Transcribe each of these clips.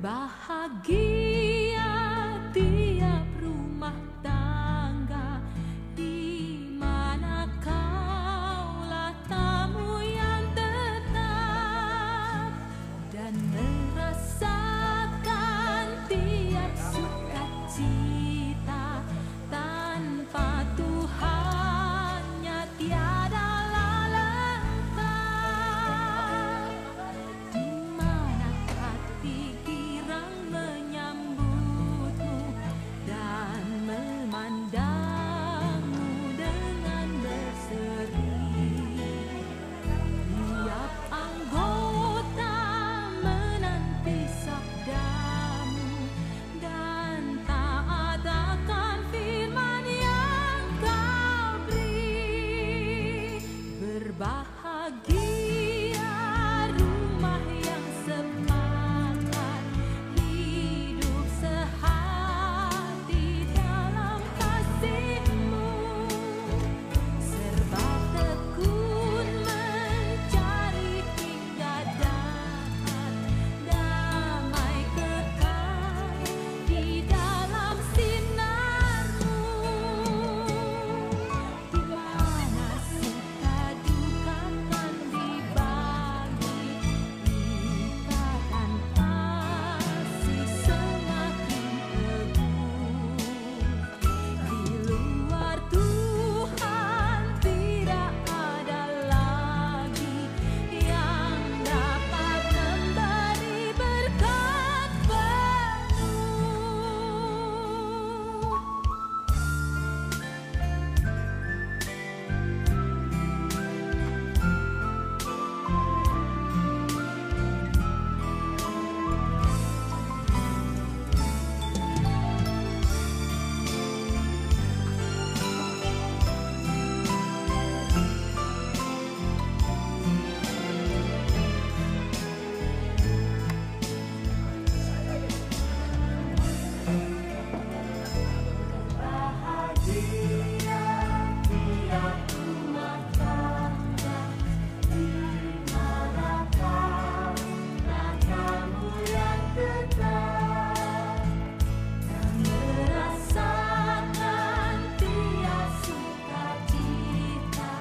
Berbahagia tiap rumah tangga di mana kaulah tamu yang tetap dan merasakan tiap sukacita tanpa Tuhannya tiadalah lengkap. Di mana hati girang menyambutmu dan memandangmu dengan berseri. Tiap anggota menanti sabdamu dan taat akan firman yang kau beri. Berbahagia rumah yang sepakat, hidup sehati dalam kasih-Mu, serba tekun mencari hingga dapat damai kekal di dalam sinar-Mu. Di mana suka duka kan dibagi, ikatan kasih semakin teguh. Di luar Tuhan tidak ada lagi yang dapat memberi berkat penuh. Bahagia tiap rumah tangga di mana kaulah tamu yang tetap dan merasakan tiap sukacita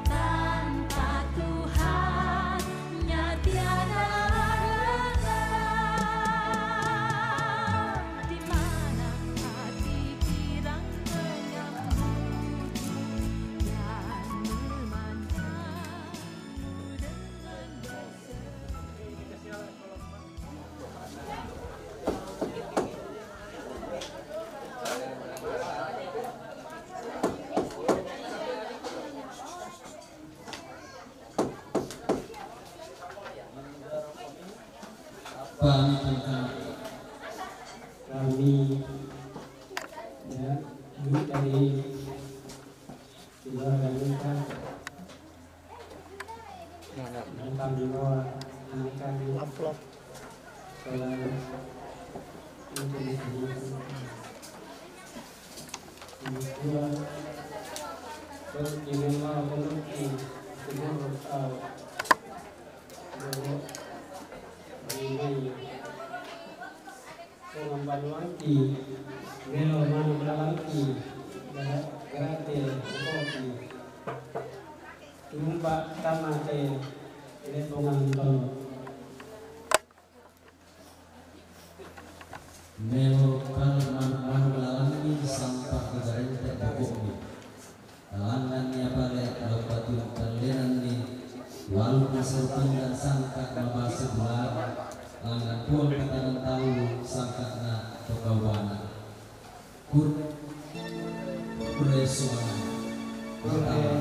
tanpa Tuhannya tiada lengkap. Di mana hati girang menyambutmu dan memandangmu dengan berseri. Kami ya, ini dari keluarga kita dan kami bawa anak kami amplop selalu untuk kedua beristimewa menuki seluruh tahun ini Pembanwanti, Melo Manu Belawanti, Gerate Kopi, Tumpak Tamate, Lepongan Tolo. Melo Manu Belawanti sampah kegarente Kopi. Talangannya pada kalau batu terliran di walaupun serping dan sangka mabasa bulan. Langan puang katanan tahu sangkatna tokawana kun kuresuana pertama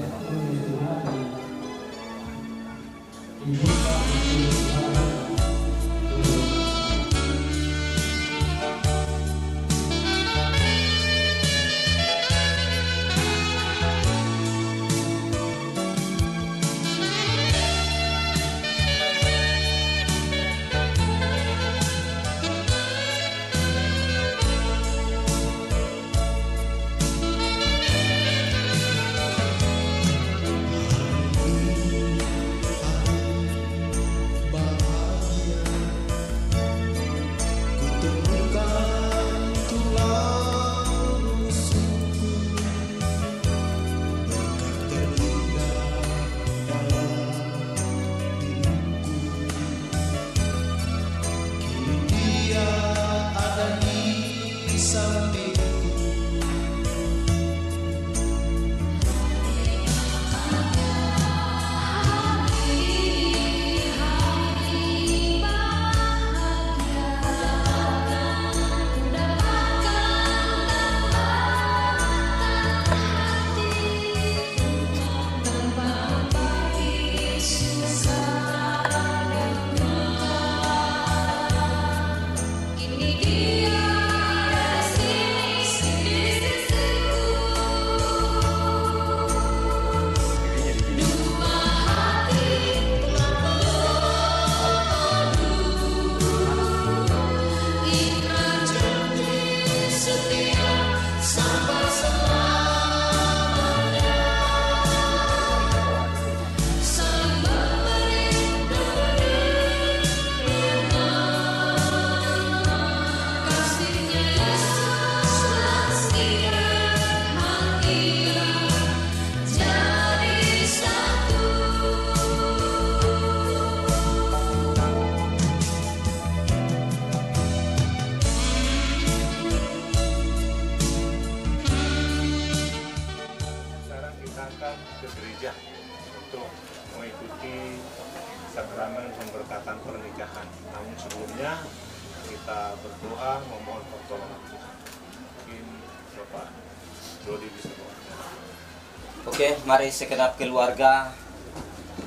gereja untuk mengikuti sakramen pemberkatan pernikahan. Namun sebelumnya kita berdoa memohon pertolongan Tuhan. Mungkin Bapak Dodi bisa bawa. Oke, mari segenap keluarga,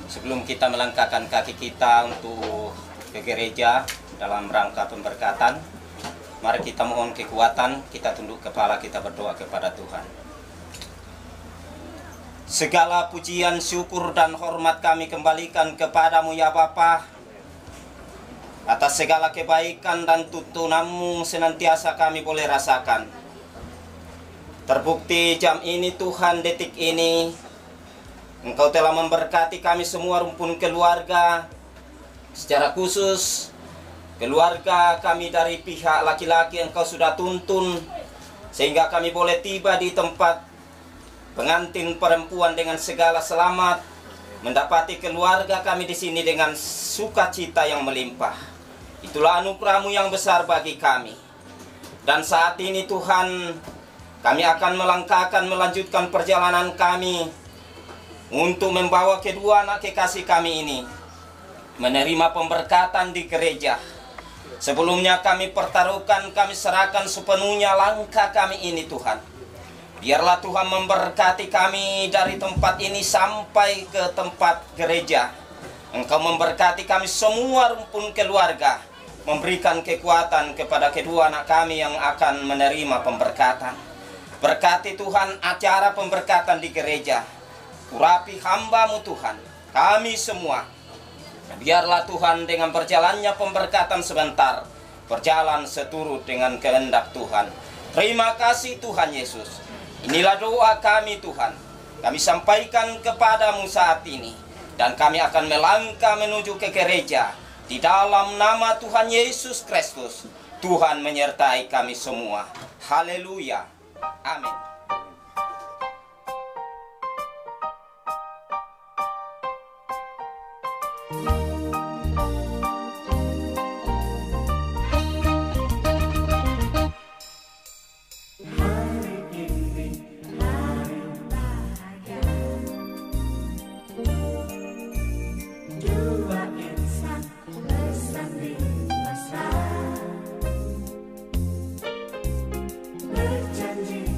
sebelum kita melangkahkan kaki kita untuk ke gereja dalam rangka pemberkatan, mari kita mohon kekuatan, kita tunduk kepala, kita berdoa kepada Tuhan. Segala pujian, syukur, dan hormat kami kembalikan kepadamu ya Bapa, atas segala kebaikan dan tuntunan-Mu senantiasa kami boleh rasakan. Terbukti jam ini Tuhan, detik ini, Engkau telah memberkati kami semua rumpun keluarga, secara khusus keluarga kami dari pihak laki-laki Engkau sudah tuntun, sehingga kami boleh tiba di tempat pengantin perempuan dengan segala selamat, mendapati keluarga kami di sini dengan sukacita yang melimpah. Itulah anugerah-Mu yang besar bagi kami. Dan saat ini Tuhan, kami akan melanjutkan perjalanan kami untuk membawa kedua anak kekasih kami ini menerima pemberkatan di gereja. Sebelumnya kami pertaruhkan, kami serahkan sepenuhnya langkah kami ini Tuhan. Biarlah Tuhan memberkati kami dari tempat ini sampai ke tempat gereja. Engkau memberkati kami semua rumpun keluarga, memberikan kekuatan kepada kedua anak kami yang akan menerima pemberkatan. Berkati Tuhan acara pemberkatan di gereja. Urapi hamba-Mu Tuhan, kami semua. Biarlah Tuhan dengan berjalannya pemberkatan sebentar, berjalan seturut dengan kehendak Tuhan. Terima kasih Tuhan Yesus. Inilah doa kami Tuhan. Kami sampaikan kepadamu saat ini. Dan kami akan melangkah menuju ke gereja. Di dalam nama Tuhan Yesus Kristus, Tuhan menyertai kami semua. Haleluya. Amin. Berjanji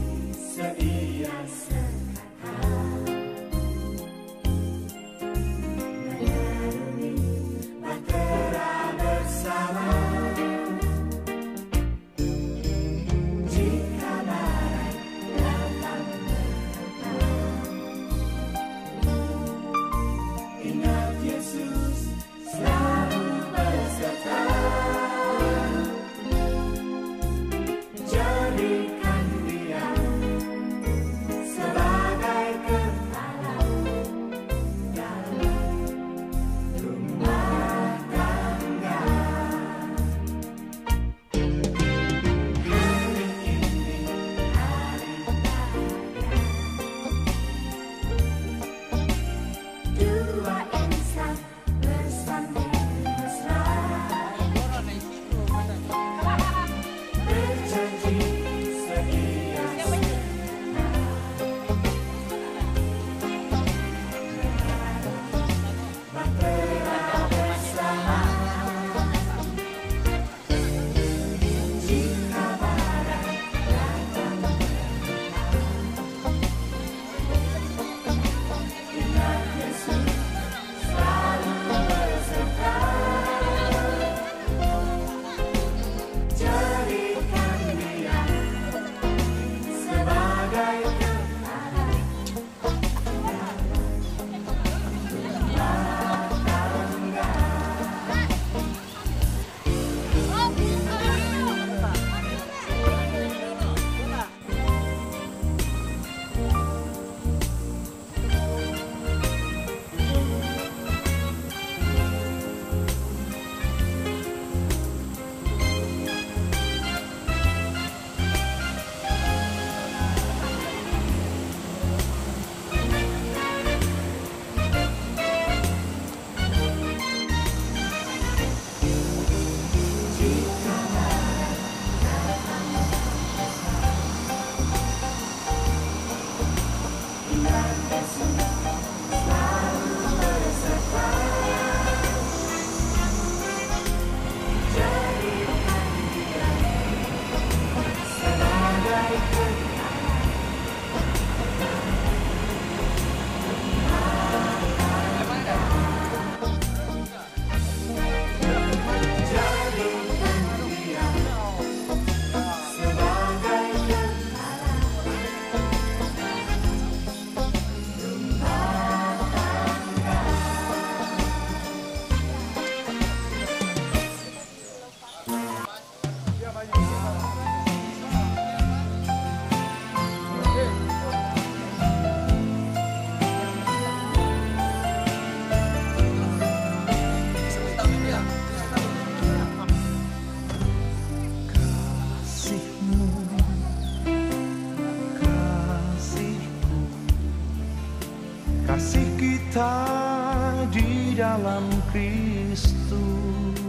dalam Kristus.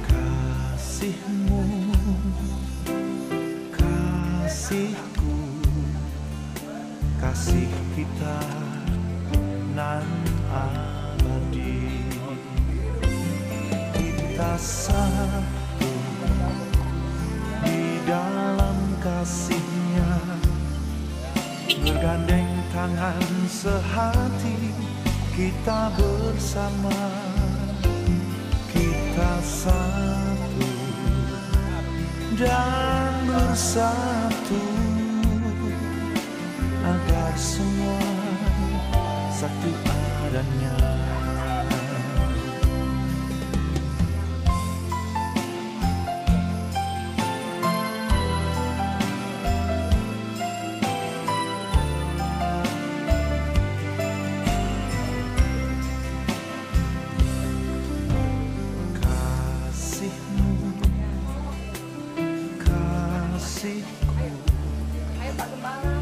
Kasih-Mu, kasih-Ku, kasih kita nan abadi. Kita satu di dalam kasih-Nya, bergandeng tangan sehati, kita bersama. Kita satu dan bersatu, agar semua satu adanya.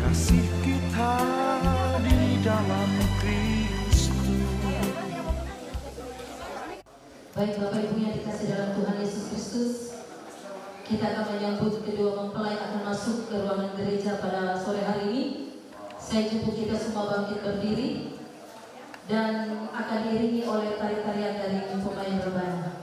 Kasih kita di dalam Kristus. Baik Bapak Ibu yang dikasih dalam Tuhan Yesus Kristus, kita akan menyambut kedua mempelai akan masuk ke ruangan gereja pada sore hari ini. Saya jemput kita semua bangkit berdiri dan akan diiringi oleh tari-tarian dari pemain rebana.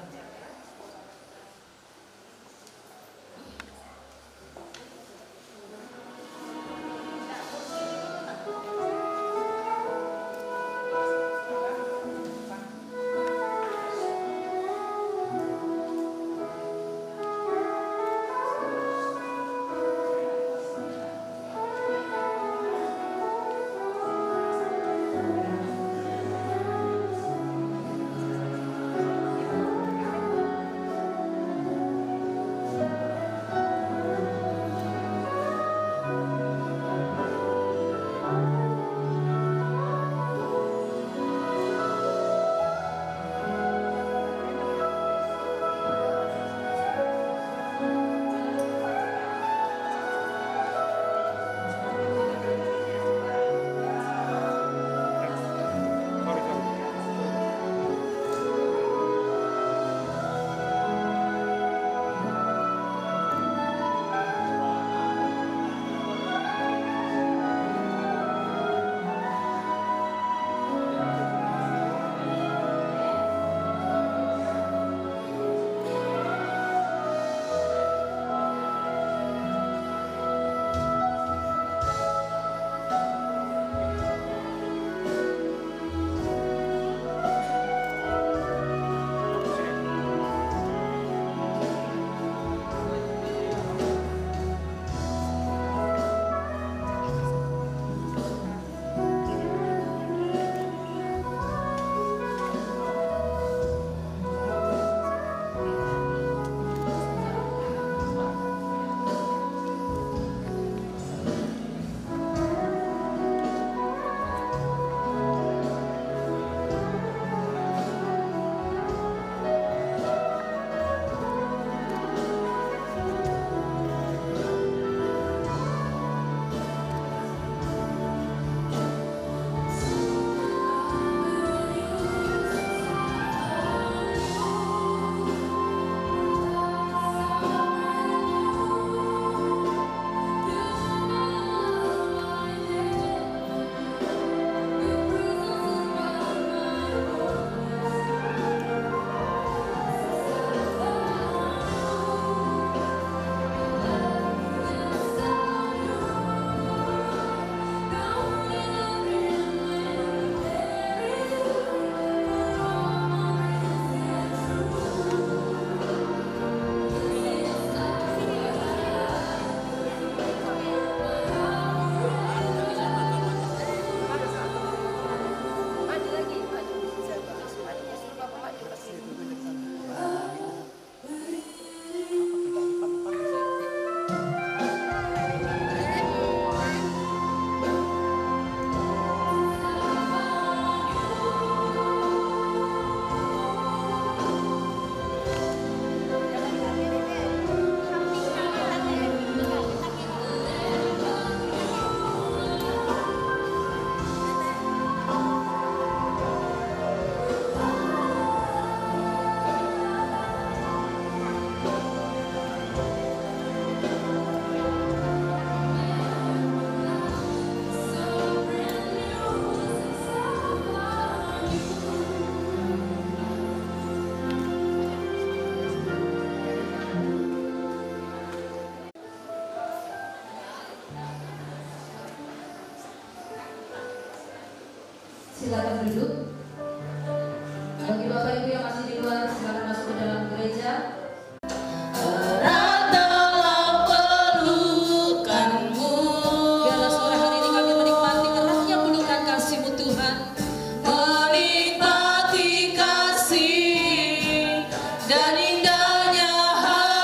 silakan duduk. Bagi Bapak Ibu yang masih di luar, silakan masuk ke dalam gereja. Erat dalam pelukanmu. Biarlah sore hari ini kami menikmati eratnya pelukan kasih-Mu Tuhan. Menikmati kasih dan indahnya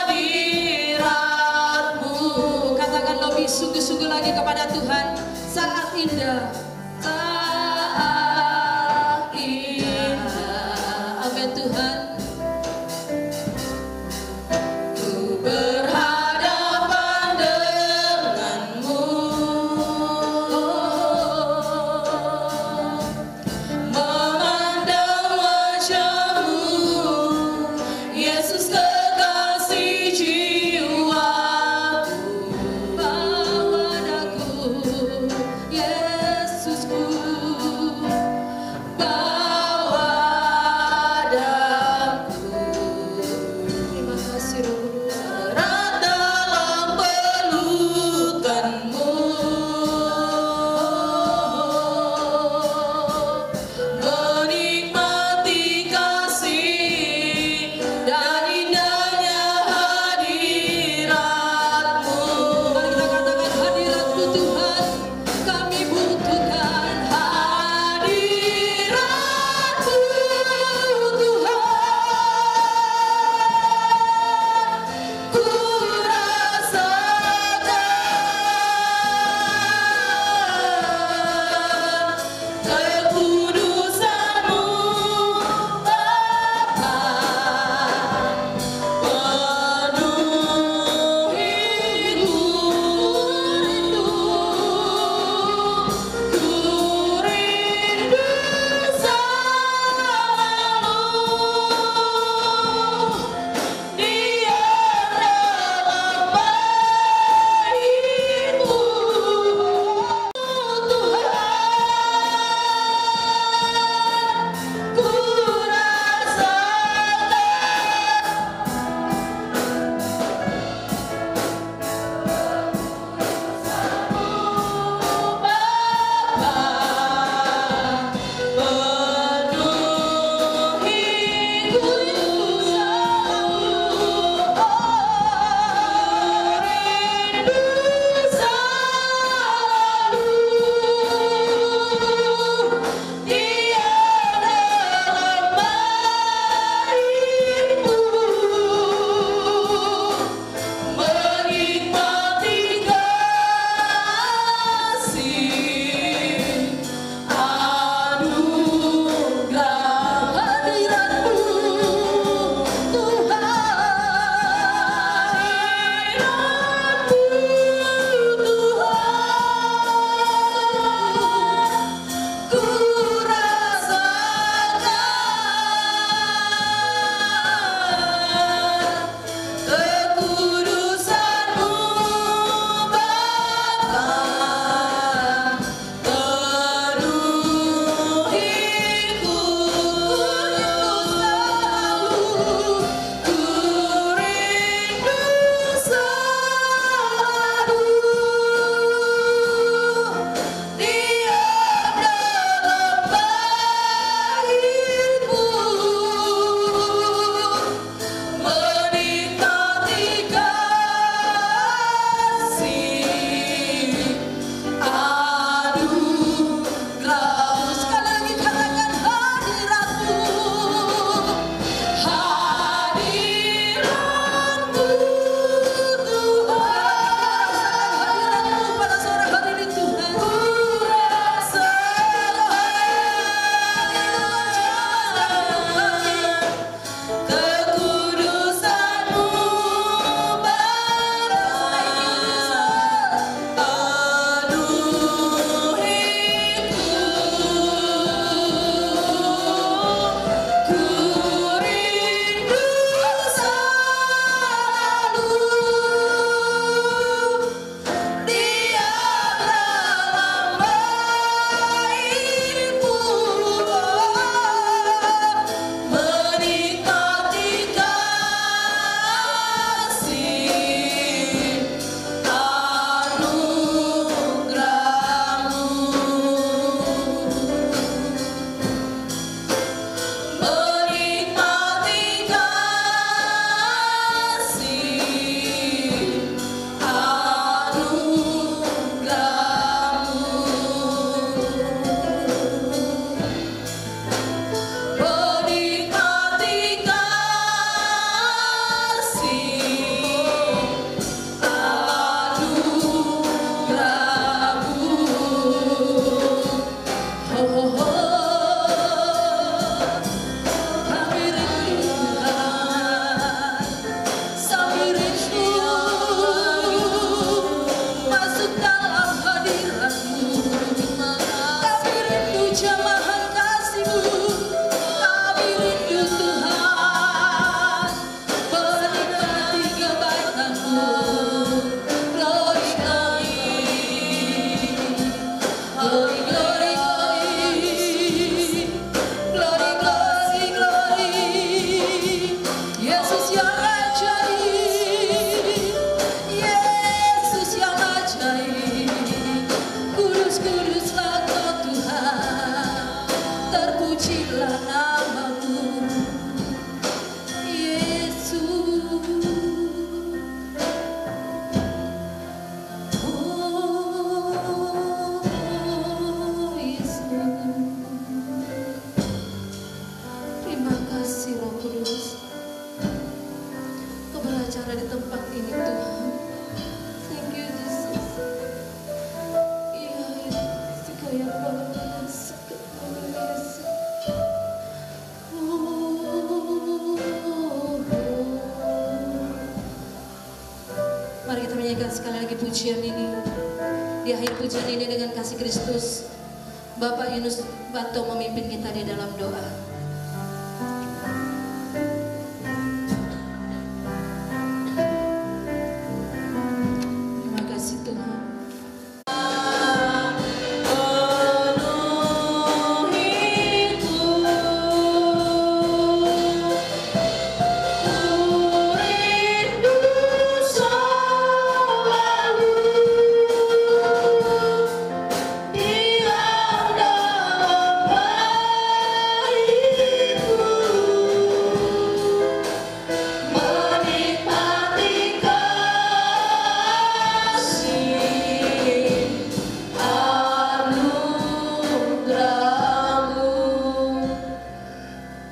hadirat-Mu. Katakan lebih sungguh-sungguh lagi kepada Tuhan. Saat indah, Saat di tempat ini Tuhan. Thank you Jesus. Iya, sekaya banget sekali Yesus. Mari kita menyanyikan sekali lagi pujian ini. Di akhir pujian ini dengan kasih Kristus, Bapak Yunus Banto memimpin kita di dalam doa. Terima kasih Tuhan.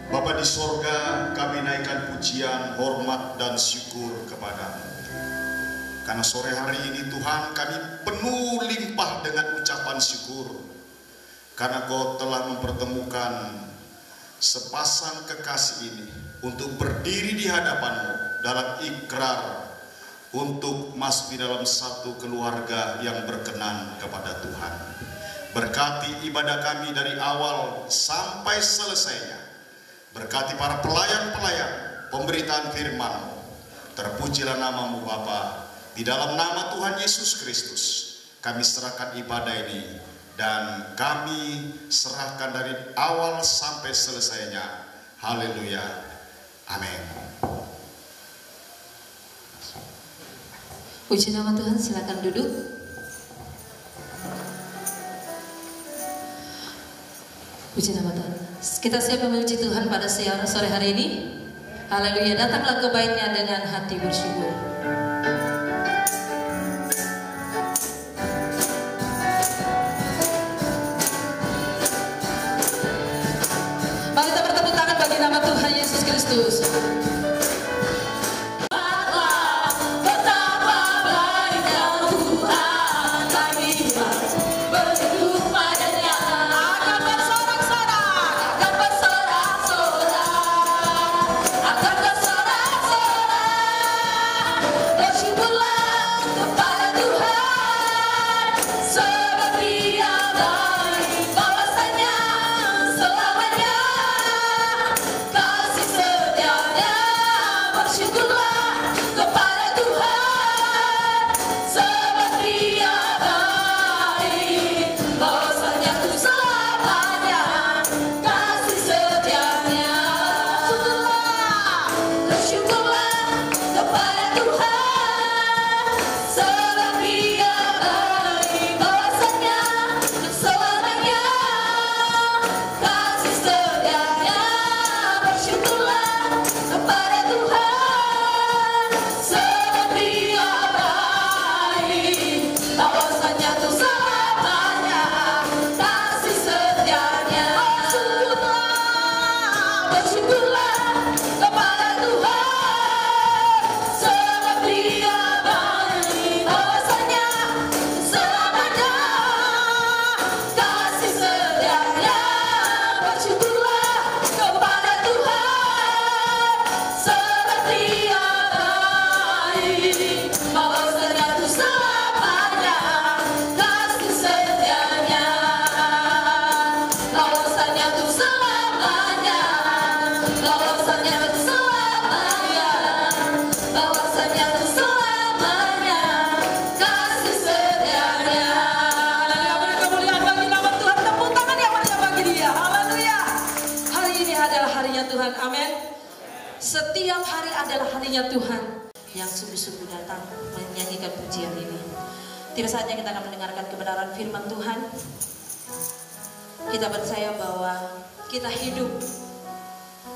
Bapa di sorga, kami naikkan pujian, hormat, dan syukur kepadamu. Karena sore hari ini Tuhan, kami penuh limpah dengan ucapan syukur. Karena Kau telah mempertemukan sepasang kekasih ini untuk berdiri di hadapan-Mu dalam ikrar untuk masuk di dalam satu keluarga yang berkenan kepada Tuhan. Berkati ibadah kami dari awal sampai selesainya. Berkati para pelayan-pelayan pemberitaan firman-Mu. Terpujilah nama-Mu Bapa. Di dalam nama Tuhan Yesus Kristus kami serahkan ibadah ini, dan kami serahkan dari awal sampai selesainya. Haleluya. Amin. Puji nama Tuhan, silakan duduk. Puji nama Tuhan. Kita siap memuji Tuhan pada sore hari ini. Haleluya. Datanglah ke bait-Nya dengan hati bersyukur. Mari kita bertepuk tangan bagi nama Tuhan Yesus Kristus. Setiap hari adalah harinya Tuhan yang sungguh-sungguh datang menyanyikan pujian ini. Tiba saatnya kita akan mendengarkan kebenaran firman Tuhan. Kita percaya bahwa kita hidup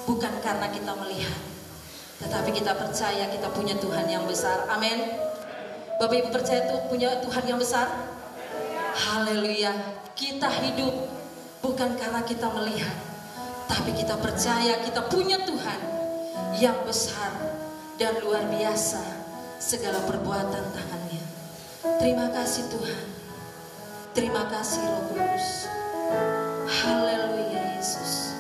bukan karena kita melihat, tetapi kita percaya kita punya Tuhan yang besar. Amin. Bapak Ibu percaya tuh punya Tuhan yang besar? Haleluya. Kita hidup bukan karena kita melihat, tapi kita percaya kita punya Tuhan yang besar dan luar biasa. segala perbuatan tangannya. Terima kasih Tuhan. Terima kasih Roh Kudus. Haleluya Yesus.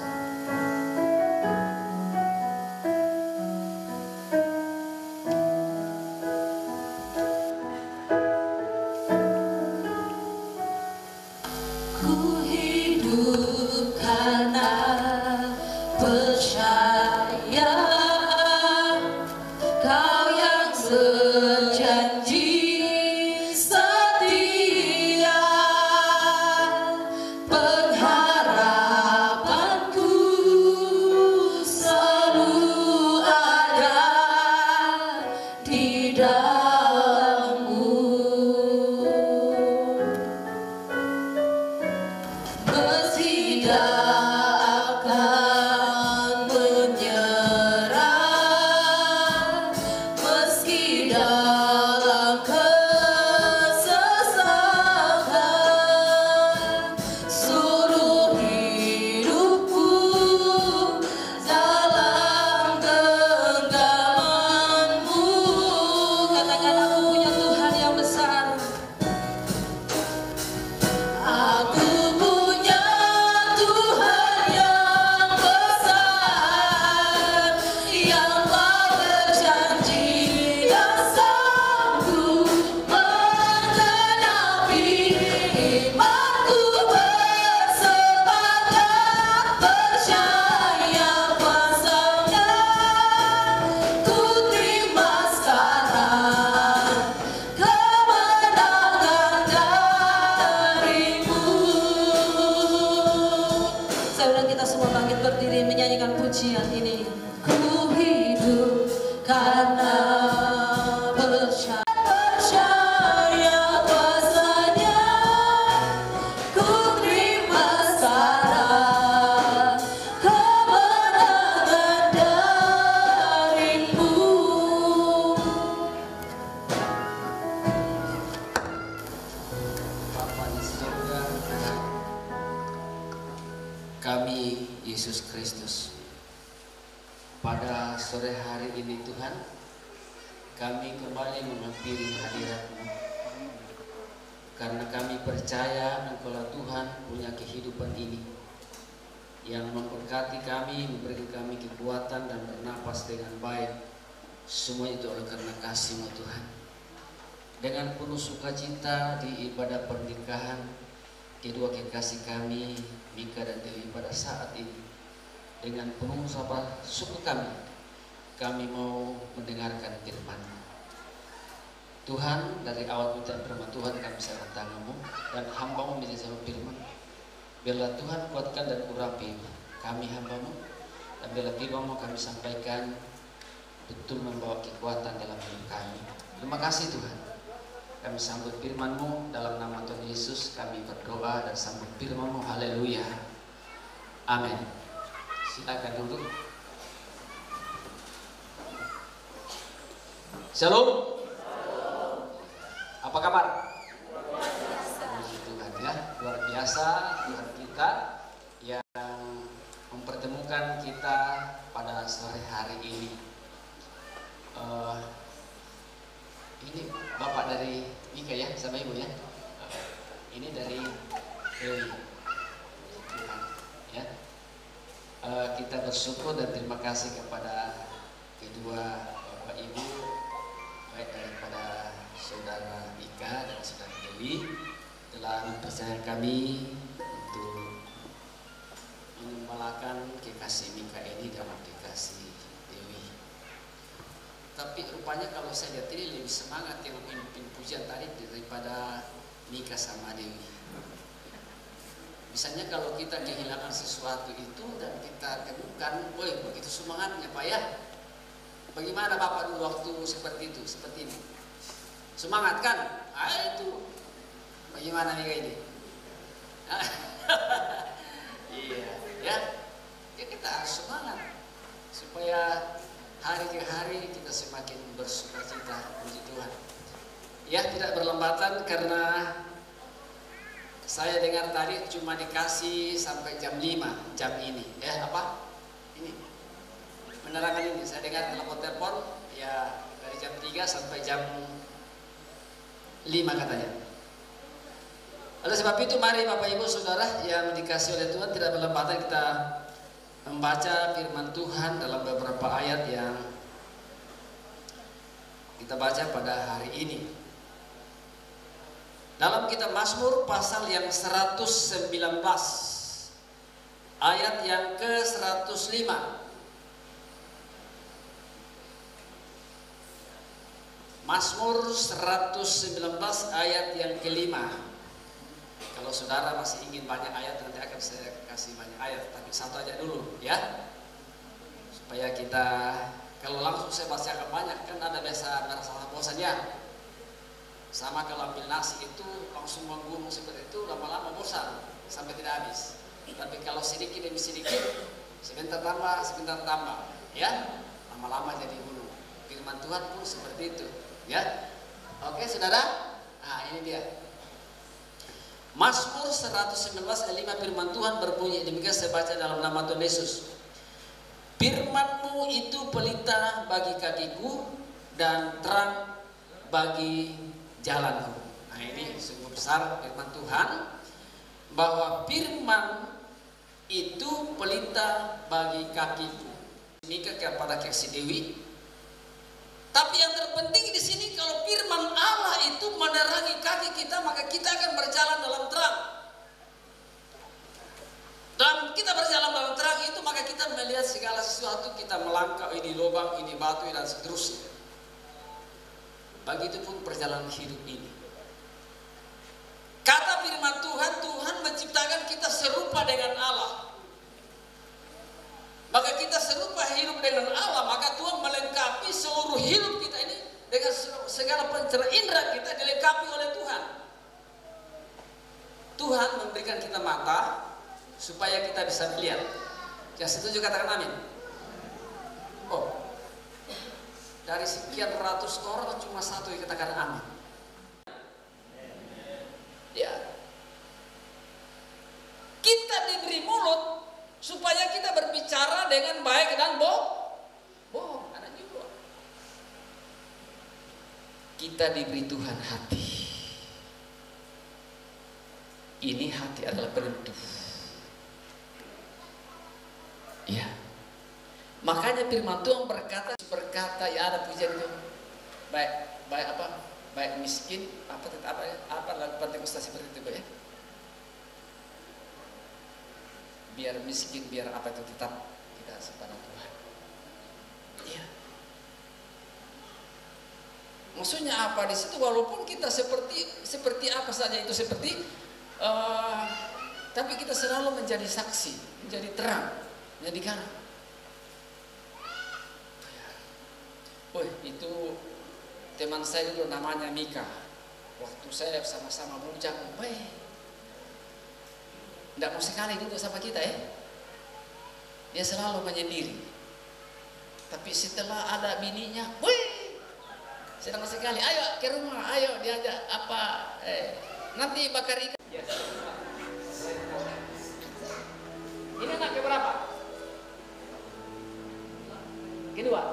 Ku hidup karena percaya Kau yang berjanji setia, pengharapanku selalu ada di dalam-Mu. Meski akan menyerah, meski dalam kesesakan, seluruh hidupku dalam genggaman-Mu. Katakan, aku punya Tuhan yang besar. Aku punya Tuhan yang besar, yang telah berjanji dan sanggup menggenapi imanku bersepakat percaya kuasa-Nya. Ku terima sekarang kemenangan dari-Mu. Saudara, kita semua bangkit berdiri menyanyikan pujian ini. Ku hidup karena percaya kuasa-Nya. Ku terima sekarang kemenangan dari-Mu. Bapa di surga, kami Yesus Kristus, pada sore hari ini Tuhan, kami kembali menghampiri hadirat-Mu, karena kami percaya Engkaulah Tuhan punya kehidupan ini, yang memberkati kami, memberi kami kekuatan dan bernapas dengan baik. Semua itu oleh karena kasih-Mu Tuhan. Dengan penuh sukacita di ibadah pernikahan kedua kekasih kami, Mika dan Dewi, pada saat ini, dengan penuh syukur kami mau mendengarkan firman-Mu. Tuhan, dari awal ucapan firman Tuhan kami serahkan tangan-Mu, dan hamba-Mu menjadi sama firman. Biarlah Tuhan kuatkan dan urapi kami hamba-Mu, dan biarlah firman-Mu kami sampaikan betul membawa kekuatan dalam hidup kami. Terima kasih Tuhan. Kami sambut firman-Mu dalam nama Tuhan Yesus. Kami berdoa dan sambut firman-Mu. Haleluya. Amin. Silakan duduk. Shalom. Apa kabar? Puji Tuhan ya. Luar biasa Tuhan kita yang mempertemukan kita pada sore hari ini. Ini Bapak dari Mika ya, sama Ibu ya. Ini dari Dewi. Ya. Kita bersyukur dan terima kasih kepada kedua Bapak Ibu, baik daripada Saudara Mika dan Saudara Dewi, telah mempercayai kami untuk mengembalakan kekasih Mika ini dalam kekasih Dewi. Tapi rupanya kalau saya lihat ini lebih semangat yang memimpin pujian tadi daripada Mika sama Dewi. Misalnya kalau kita kehilangan sesuatu itu dan kita temukan, woi begitu semangatnya Pak ya. Bagaimana Bapak dulu waktu seperti itu, seperti ini? Semangat kan? Itu bagaimana Mika ini? Iya, ya. Ya kita harus semangat supaya hari ke hari kita semakin bersukacita, puji Tuhan. Ya, tidak berlambatan karena saya dengar tadi cuma dikasih sampai jam 5 jam ini. Apa? Ini. Menerangkan ini. Saya dengar telepon ya dari jam 3 sampai jam 5 katanya. Oleh sebab itu mari Bapak Ibu Saudara yang dikasihi oleh Tuhan, tidak berlembatan kita membaca firman Tuhan dalam beberapa ayat yang kita baca pada hari ini. Dalam kitab Mazmur pasal yang 119 ayat yang ke-105. Mazmur 119 ayat yang ke-5. Kalau saudara masih ingin banyak ayat, nanti akan saya kasih banyak ayat, tapi satu aja dulu ya, supaya kita, kalau langsung saya bacakan banyak kan ada biasa merasa bosan ya. Sama kalau ambil nasi itu langsung menggulung seperti itu, lama-lama bosan sampai tidak habis. Tapi kalau sedikit demi sedikit, sebentar tambah ya, lama-lama jadi gunung. Firman Tuhan pun seperti itu ya. Oke saudara, nah ini dia Mazmur 119 ayat 5. Firman Tuhan berbunyi demikian, saya baca dalam nama Tuhan Yesus. Firman-Mu itu pelita bagi kakiku dan terang bagi jalanku. Nah ini sungguh besar firman Tuhan, bahwa firman itu pelita bagi kakiku. Mika kepada Kekasih Dewi. Tapi yang terpenting di sini, kalau firman Allah itu menerangi kaki kita, maka kita akan berjalan dalam terang. Dan kita berjalan dalam terang itu, maka kita melihat segala sesuatu, kita melangkah, ini lubang, ini batu, dan seterusnya. Begitupun perjalanan hidup ini. Kata firman Tuhan, Tuhan menciptakan kita serupa dengan Allah. Maka kita serupa hidup dengan Allah, maka Tuhan melengkapi seluruh hidup kita ini dengan segala pencera indera kita dilengkapi oleh Tuhan. Tuhan memberikan kita mata supaya kita bisa melihat. Yang setuju katakan amin. Oh, dari sekian ratus orang cuma satu yang katakan amin. Ya, kita diberi mulut supaya kita berbicara dengan baik dan bohong, ada juga. Kita diberi Tuhan hati. Ini hati adalah penentu. Ya. Makanya firman Tuhan berkata ya, ada pujian itu. Baik apa? Baik miskin, apa lagu Pentakosta seperti itu ya. Biar miskin, biar apa itu, tetap kita sepadan Tuhan. Iya. Maksudnya apa di situ? Walaupun kita seperti apa saja itu tapi kita selalu menjadi saksi, menjadi terang, menjadi garam. Itu teman saya dulu namanya Mika. Waktu saya sama-sama bujang, tidak mau sekali duduk sama kita ya. Dia selalu menyendiri. Tapi setelah ada bininya, senang sekali. Ayo ke rumah, ayo diajak apa? Nanti bakar ikan. Ini anak keberapa? Kedua.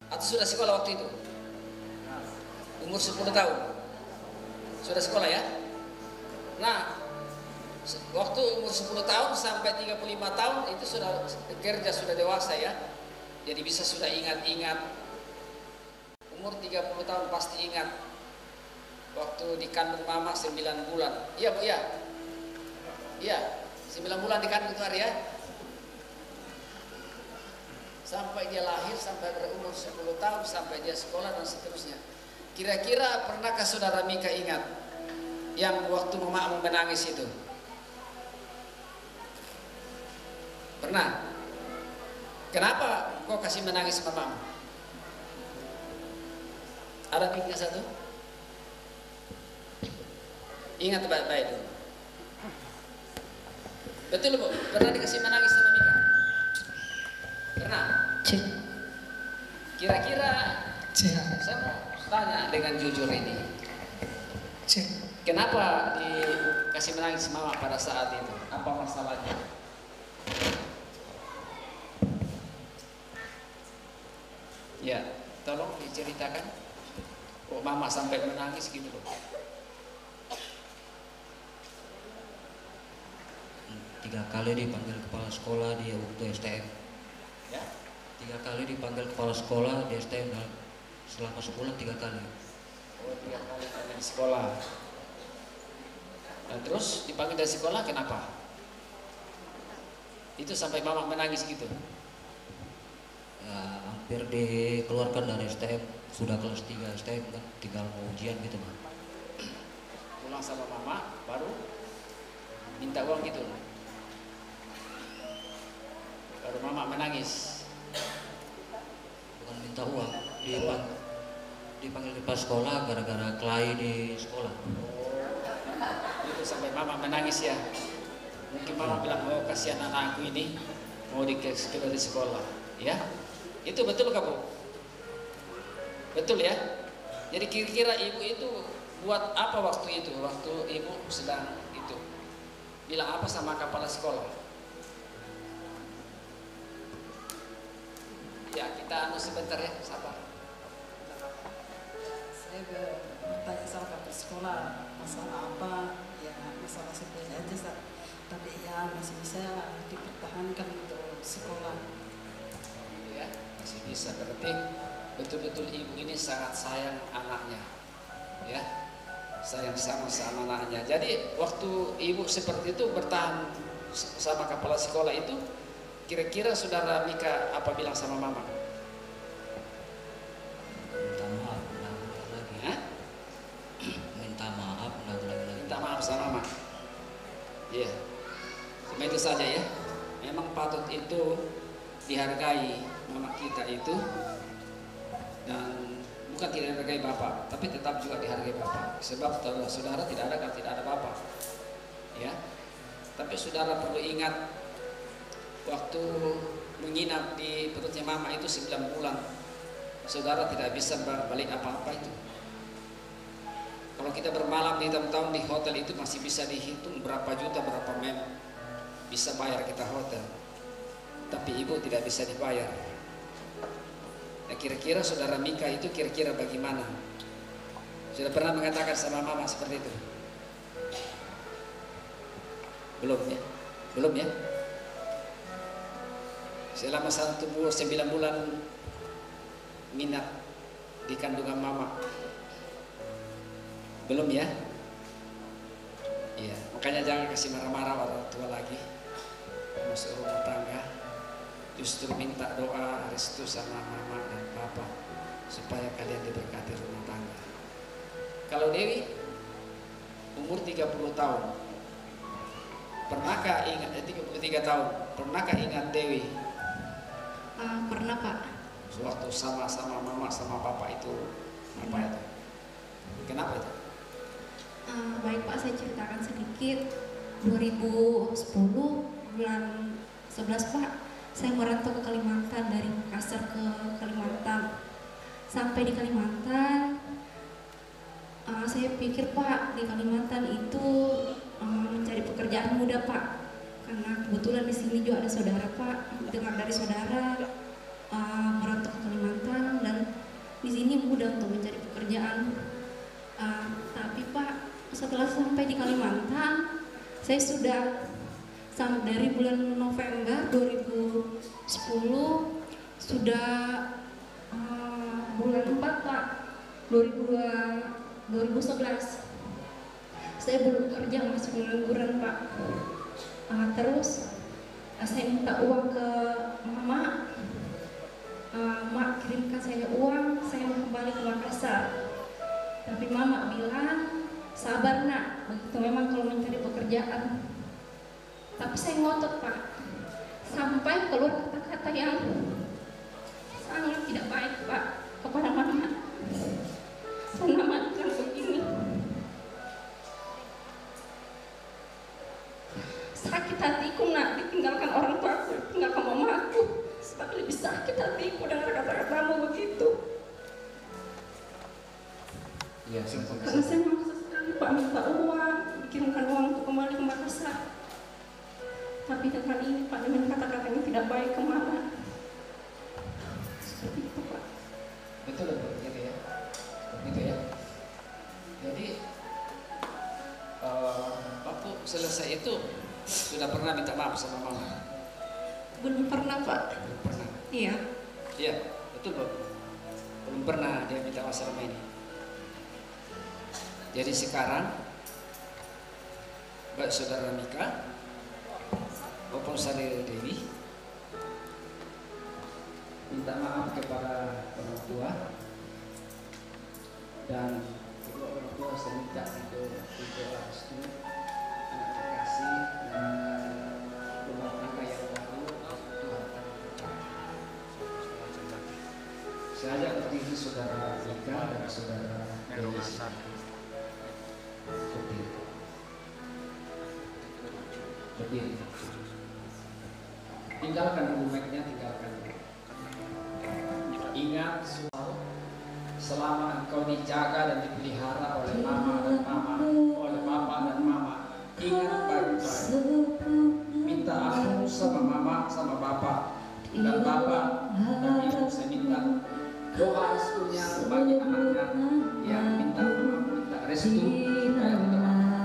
Atau sudah sekolah waktu itu? Umur 10 tahun. Sudah sekolah ya? Nah, waktu umur 10 tahun sampai 35 tahun itu sudah kerja, sudah dewasa ya. Jadi bisa sudah ingat-ingat. Umur 30 tahun pasti ingat. Waktu dikandung mama 9 bulan. Iya Bu ya? Iya, 9 bulan dikandung itu hari ya. Sampai dia lahir, sampai berumur 10 tahun, sampai dia sekolah dan seterusnya. Kira-kira pernahkah saudara Mika ingat yang waktu mamamu menangis itu? Pernah? Kenapa kau kasih menangis mamamu? Ada pikir satu? Ingat baik-baik itu. Betul Bu? Pernah dikasih menangis sama Mika? Pernah? Cek. Kira-kira saya mau tanya dengan jujur ini. Cek. Kenapa dikasih menangis mama pada saat itu? Apa masalahnya? Ya, tolong diceritakan. Kok mama sampai menangis gitu loh? 3 kali dipanggil kepala sekolah di waktu STM. Ya? 3 kali dipanggil kepala sekolah di STM selama sebulan 3 kali. Oh, 3 kali di sekolah. Nah, terus dipanggil dari sekolah kenapa? Itu sampai mama menangis gitu. Ya, hampir dikeluarkan dari STM, sudah kelas 3 STM kan, tinggal mau ujian gitu Bang. Pulang sama mama baru minta uang gitu. Baru mama menangis. Bukan minta uang, dipanggil kepala sekolah gara-gara kelahi di sekolah. Itu sampai mama menangis ya. Mungkin mama bilang, oh kasihan anakku ini mau dikeluarkan dari sekolah, ya. Itu betul kamu? Betul ya? Jadi kira-kira ibu itu buat apa waktu itu? Waktu ibu sedang itu bilang apa sama kepala sekolah? Ya kita anu sebentar ya, sabar. Saya bertanya sama kepala sekolah masalah apa, ya masalah sepele aja Sat. Tapi ya masih bisa dipertahankan untuk sekolah. Ya masih bisa, berarti betul-betul ibu ini sangat sayang anaknya, ya sayang sama anaknya. Jadi waktu ibu seperti itu bertahan sama kepala sekolah itu, kira-kira saudara Mika apa bilang sama mama? Minta maaf, nggak ulang lagi. Hah? Minta maaf, nggak ulang lagi. Minta maaf sama mama. Iya. Cuma itu saja ya. Memang patut itu dihargai mama kita itu, dan bukan tidak dihargai bapak, tapi tetap juga dihargai bapak. Sebab saudara tidak ada kan tidak ada bapak, ya. Tapi saudara perlu ingat waktu menginap di perutnya mama itu 9 bulan, saudara tidak bisa balik apa-apa itu. Kalau kita bermalam di tahun di hotel itu masih bisa dihitung berapa juta, berapa mem bisa bayar kita hotel. Tapi ibu tidak bisa dibayar. Nah, kira-kira saudara Mika itu kira-kira bagaimana? Sudah pernah mengatakan sama mama seperti itu? Belum ya? Belum ya? Selama 9 bulan minat di kandungan mama, belum ya? Iya, makanya jangan kasih marah-marah orang tua lagi masuk rumah tangga. Justru minta doa restu sama mama dan papa supaya kalian diberkati rumah tangga. Kalau Dewi umur 30 tahun, pernahkah ingat 33 tahun, pernahkah ingat Dewi? Pernah Pak. Waktu sama-sama mama sama papa itu apa itu? Kenapa itu? Baik Pak, saya ceritakan sedikit. 2010 bulan 11 Pak, saya merantau ke Kalimantan, dari Makassar ke Kalimantan. Sampai di Kalimantan, saya pikir Pak, di Kalimantan itu mencari pekerjaan mudah Pak, karena kebetulan di sini juga ada saudara Pak. Dengar dari saudara merantau ke Kalimantan dan di sini mudah untuk mencari pekerjaan. Tapi Pak, setelah sampai di Kalimantan, saya sudah dari bulan November 2010 sudah bulan 4 Pak 2011 saya belum kerja, masih pengangguran Pak. Terus saya minta uang ke mama, mak kirimkan saya uang, saya mau kembali ke Makassar. Tapi mama bilang sabar nak, begitu memang kalau mencari pekerjaan. Tapi saya ngotot Pak, sampai keluar kata-kata yang sangat tidak baik Pak kepada mama. Selamatkan begini, sakit hatiku nak, ditinggalkan orang tua, tinggalkan mama aku. Sebab lebih sakit hatiku dengan kata-katamu begitu. Ya, karena saya maksa sekali Pak, minta uang, dikirimkan uang untuk kembali ke Makassar. Tapi dengan ini Pak, dengan kata-kata yang tidak baik ke mama. Seperti itu Pak. selesai itu sudah pernah minta maaf sama mama? Belum pernah, Pak. Belum pernah. Iya. Iya, betul Pak. Belum pernah dia minta maaf selama ini. Jadi sekarang Mbak Saudara Mika maupun Saudari Dewi minta maaf kepada orang tua dan kedua orang tua saya minta untuk restu anak terkasih dan rumah tangga yang baru Tuhan. Saya ajak berdiri Saudara Mika dan Saudara Dewi. Berdiri. Tinggalkan dulu mic-nya, tinggalkan. Ingat selama engkau dijaga dan dipelihara oleh mama dan mama, oleh papa dan mama, ingat baik-baik. Minta ampun sama mama, sama papa dan papa dan ibu. Saya minta doa restunya bagi anaknya yang minta maaf, minta restu supaya minta maaf.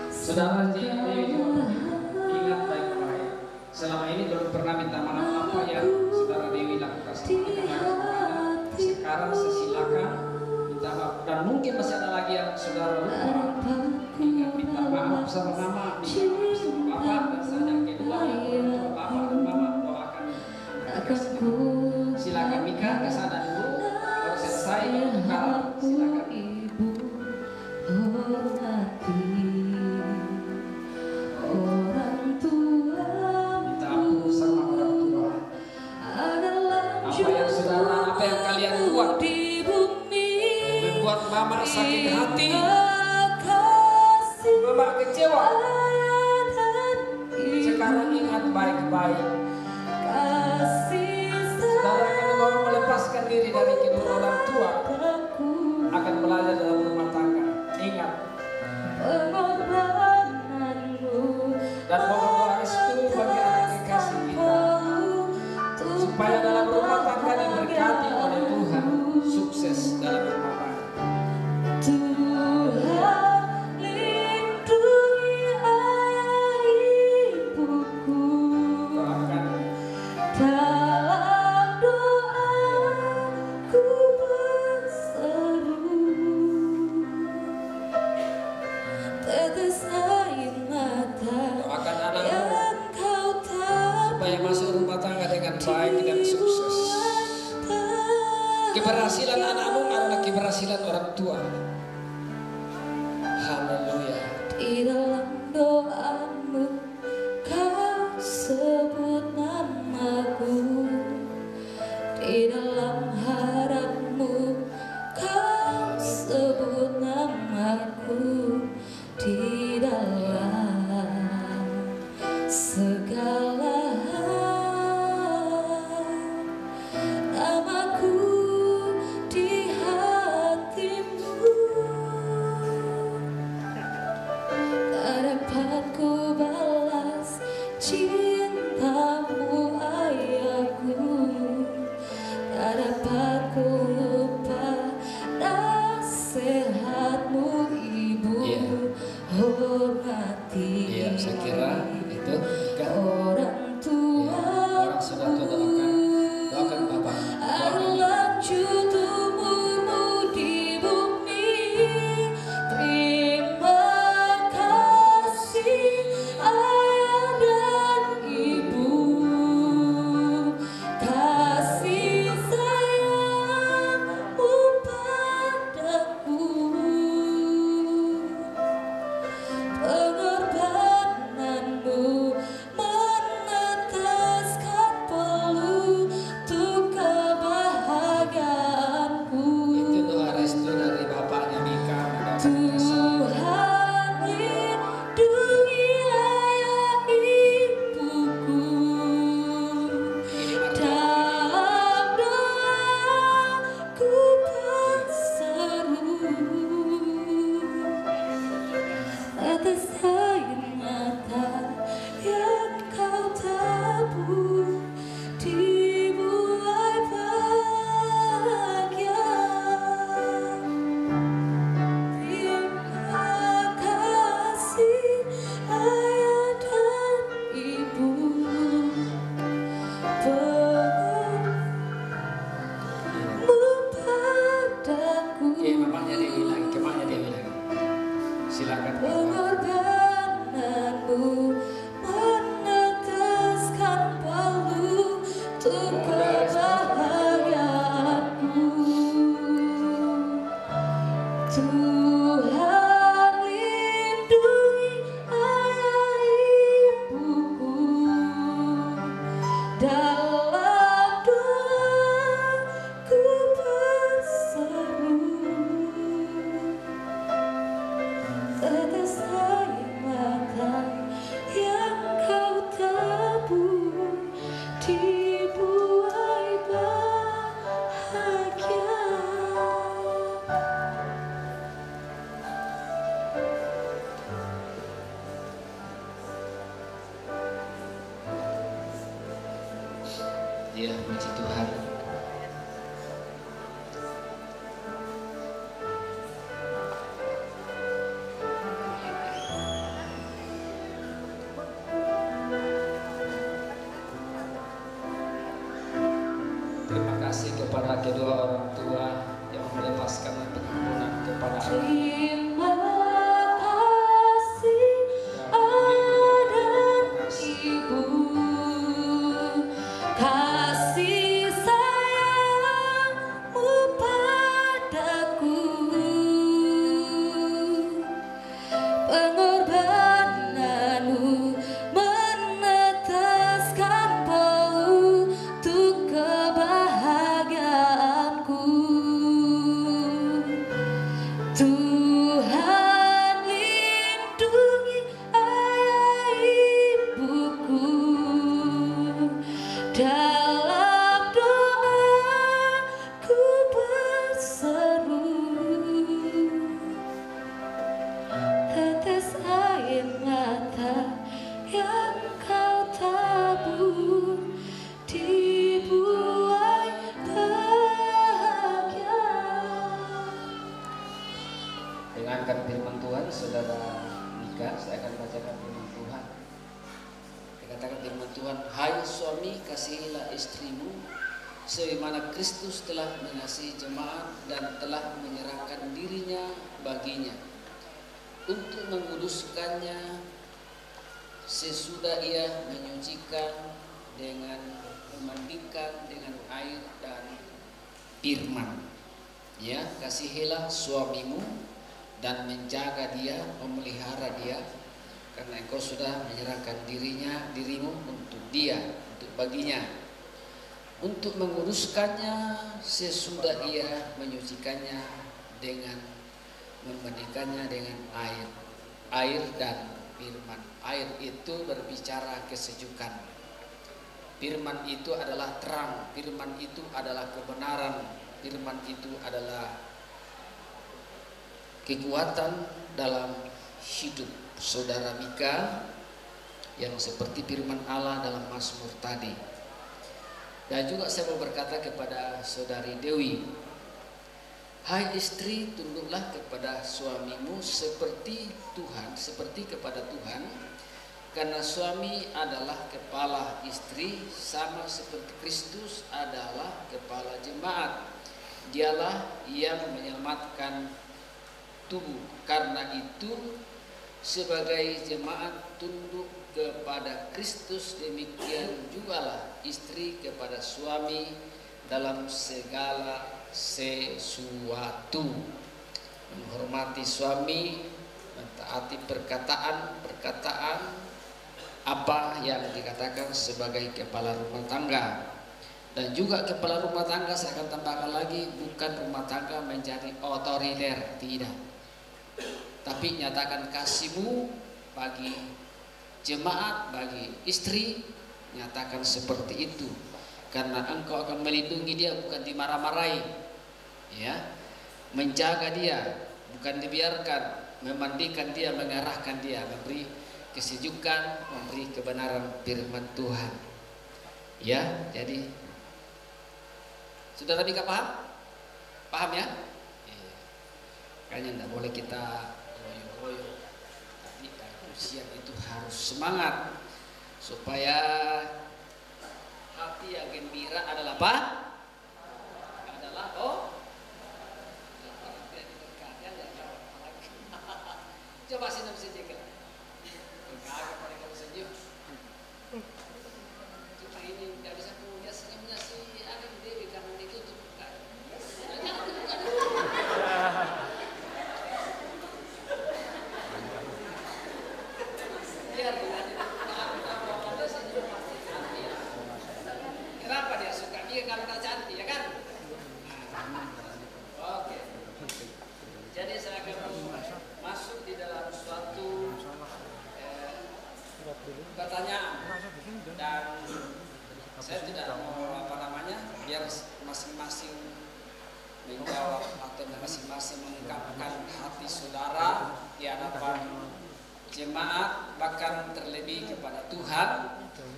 Saudara Dewi juga ingat baik-baik. Selama ini belum pernah minta maaf apa yang Saudara Dewi lakukan sama anak-anak. Sekarang silakan minta maaf. Dan mungkin masih ada lagi yang Saudara lupa. Ingat minta maaf sama mama, minta maaf sama papa, dan saja kedua yang papa dan mama doakan. Silakan Mika ke sana dulu. Kalau selesai tukar, silakan. Mama sakit hati, mama kecewa. Sekarang ingat baik-baik. Saudara akan mau melepaskan diri dari kedua orang tua, akan belajar dalam rumah tangga. Ingat. Dan mohon doa restu bagi anak kekasih kita, supaya dalam rumah tangga diberkati oleh Tuhan, sukses dalam rumah tangga. Tuhan lindungi ayah ibuku, dalam doaku berseru, tetes air mata yang kau tahu, supaya masuk rumah tangga dengan baik dan sukses. Keberhasilan anakmu adalah keberhasilan orang tua. Haleluya. Di dalam doamu kau sebut namaku, di dalam harapmu kau sebut namaku, di dalam segala hal namaku di hatimu. Tak dapat ku balas cintamu ayahku, tak dapat ku lupa nasihatmu ibu. Hormat Puji Tuhan. Terima kasih kepada kedua orang tua yang melepaskan pengampunan kepada anak. Terima kasih ada Ibu, kasih sayangmu padaku, pengorbananmu meneteskan bau untuk kebahagiaanku. Tuhan lindungi ayah ibuku, dalam doaku berseru, tetes air mata yang kau tabur dibuai bahagia. Dengarkan firman Tuhan, saudara Nika. Saya akan bacakan firman Tuhan. Dikatakan firman Tuhan, hai suami, kasihilah istrimu sebagaimana Kristus telah mengasihi jemaat dan telah menyerahkan dirinya baginya untuk menguduskannya sesudah ia menyucikan dengan memandikan dengan air dan firman. Ya, kasihilah suamimu dan menjaga dia, memelihara dia, karena engkau sudah menyerahkan dirimu untuk dia, untuk baginya, untuk menguruskannya sesudah ia menyucikannya dengan memandikannya dengan air dan firman. Air itu berbicara kesejukan, firman itu adalah terang, firman itu adalah kebenaran, firman itu adalah kekuatan dalam hidup saudara Mika yang seperti firman Allah dalam Mazmur tadi. Dan juga saya mau berkata kepada saudari Dewi, hai istri, tunduklah kepada suamimu seperti Tuhan, seperti kepada Tuhan, karena suami adalah kepala istri, sama seperti Kristus adalah kepala jemaat. Dialah yang menyelamatkan tubuh. Karena itu sebagai jemaat tunduk kepada Kristus, demikian jugalah istri kepada suami dalam segala sesuatu. Menghormati suami, mentaati perkataan apa yang dikatakan sebagai kepala rumah tangga. Dan juga kepala rumah tangga, saya akan tambahkan lagi, bukan rumah tangga menjadi otoriter, tidak. Tapi nyatakan kasihmu bagi jemaat, bagi istri, nyatakan seperti itu. Karena engkau akan melindungi dia, bukan dimarah-marahi, ya, menjaga dia, bukan dibiarkan, memandikan dia, mengarahkan dia, memberi kesejukan, memberi kebenaran firman Tuhan. Ya, jadi saudara Mika paham? Paham ya? Kayaknya tidak boleh kita royo-royo, tapi usia itu harus semangat supaya hati yang gembira adalah apa? Adalah coba senyum sedikit. Kagak pada kamu senyum. Cuma ini nggak bisa punya senyumnya si Anin Dewi karena ditutup. Jangan dibuka. Biar tidak ada senyum pasti cantik. Kenapa dia suka dia karena cantik, ya kan? Oke. Jadi saya akan masuk di dalam suatu pertanyaan, dan saya tidak mau biar masing-masing menjawab atau masing-masing mengungkapkan hati saudara di hadapan jemaat, bahkan terlebih kepada Tuhan,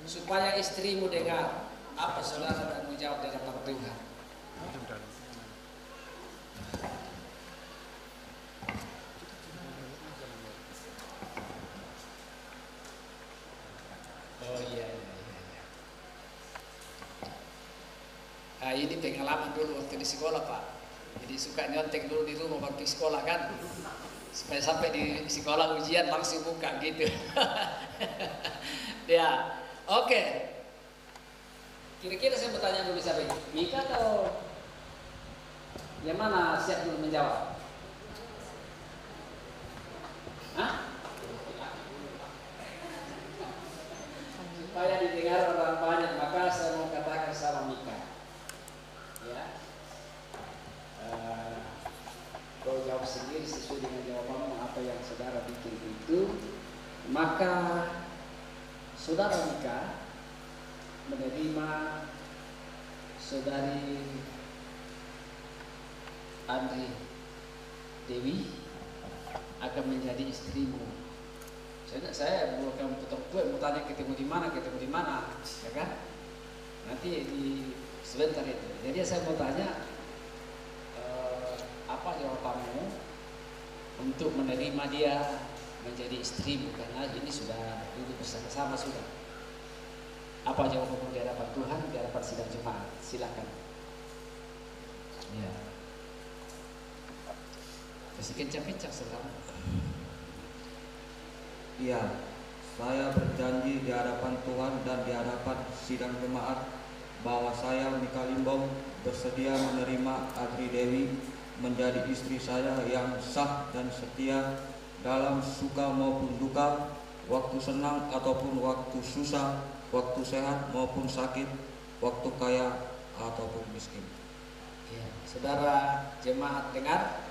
supaya istrimu dengar apa saudara tanggung jawab di hadapan Tuhan? Oh iya. Nah, ini pengalaman dulu waktu di sekolah, Pak. Jadi suka nyontek dulu di rumah waktu sekolah kan, supaya sampai di sekolah ujian langsung buka gitu. Ya, oke. Kira-kira saya bertanya dulu siapa ini? Mika atau yang mana siap dulu menjawab? Hah? Supaya didengar orang banyak, maka saya mau katakan sama Mika. Ya, kau jawab sendiri sesuai dengan jawabanmu apa yang saudara bikin itu, maka saudara Mika menerima saudari Andri Dewi akan menjadi istrimu. Saya bukan betul-betul mau tanya ketemu di mana, ya kan? Nanti di sebentar itu. Jadi saya mau tanya, apa jawabanmu untuk menerima dia menjadi istrimu, karena ini sudah duduk bersama-sama sudah. Apa jawabanmu di hadapan Tuhan, di hadapan sidang jemaat? Silakan. Ya. Masih kencang-kencang sekarang. Iya, saya berjanji di hadapan Tuhan dan di hadapan sidang jemaat bahwa saya, Mika Limbong, bersedia menerima Adri Dewi menjadi istri saya yang sah dan setia dalam suka maupun duka, waktu senang ataupun waktu susah, waktu sehat maupun sakit, waktu kaya ataupun miskin. Ya, saudara jemaat dengar,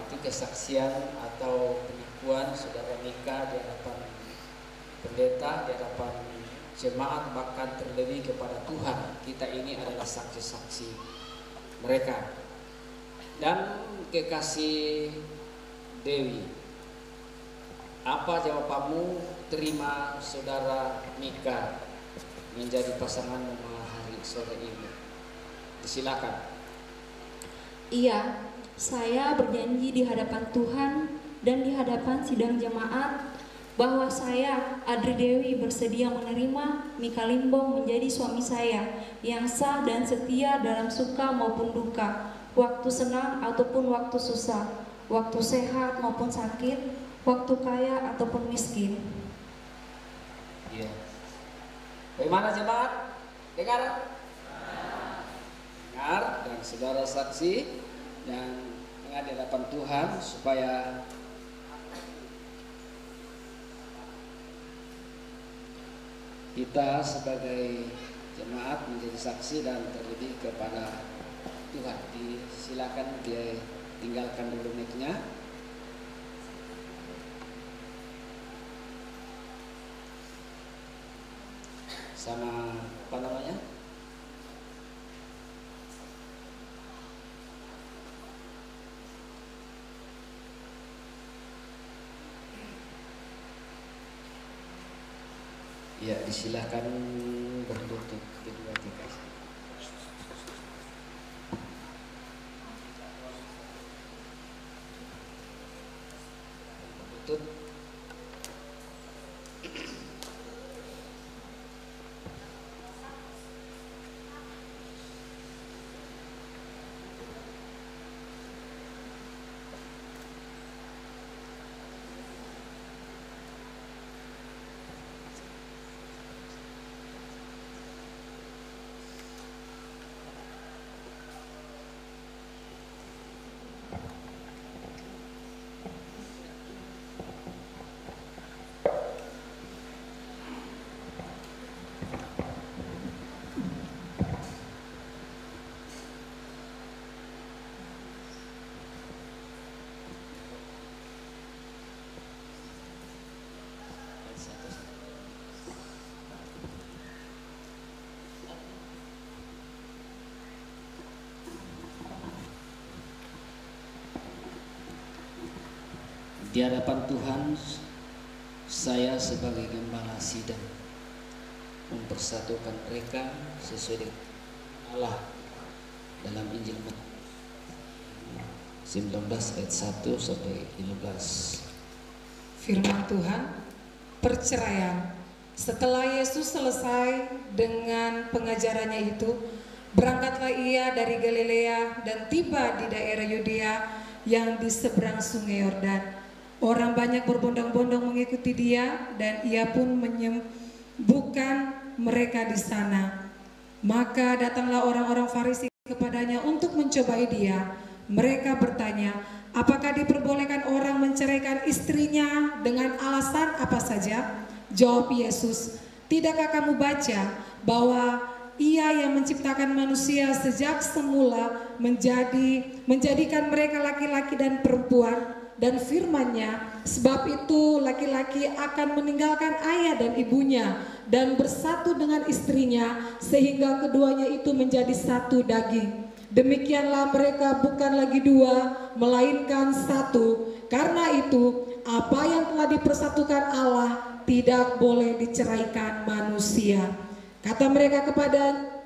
itu kesaksian atau pengakuan saudara Mika di hadapan pendeta, di hadapan jemaat, bahkan terlebih kepada Tuhan. Kita ini adalah saksi-saksi mereka. Dan kekasih Dewi, apa jawabanmu terima saudara Mika menjadi pasanganmu hari sore ini? Silakan. Iya, saya berjanji di hadapan Tuhan dan di hadapan sidang jemaat bahwa saya, Adri Dewi, bersedia menerima Mika Limbong menjadi suami saya yang sah dan setia dalam suka maupun duka, waktu senang ataupun waktu susah, waktu sehat maupun sakit, waktu kaya ataupun miskin. Iya. Bagaimana jemaat? Dengar? Dengar, dan saudara saksi dan di hadapan Tuhan supaya kita sebagai jemaat menjadi saksi dan terlebih kepada Tuhan. Silakan dia tinggalkan dulu mic-nya. Sama apa namanya? Ya, disilahkan berlutut kedua tiga. Berlutut. Di hadapan Tuhan, saya sebagai gembala sidang mempersatukan mereka sesuai dengan Allah dalam Injil 19 ayat 1 sampai 15. Firman Tuhan, perceraian. Setelah Yesus selesai dengan pengajarannya itu, berangkatlah ia dari Galilea dan tiba di daerah Yudea yang di seberang sungai Yordan. Orang banyak berbondong-bondong mengikuti dia dan ia pun menyembuhkan mereka di sana. Maka datanglah orang-orang Farisi kepadanya untuk mencobai dia. Mereka bertanya, apakah diperbolehkan orang menceraikan istrinya dengan alasan apa saja? Jawab Yesus, tidakkah kamu baca bahwa Ia yang menciptakan manusia sejak semula menjadikan mereka laki-laki dan perempuan, dan firman-Nya, sebab itu laki-laki akan meninggalkan ayah dan ibunya dan bersatu dengan istrinya sehingga keduanya itu menjadi satu daging. Demikianlah mereka bukan lagi dua, melainkan satu. Karena itu, apa yang telah dipersatukan Allah tidak boleh diceraikan manusia. Kata mereka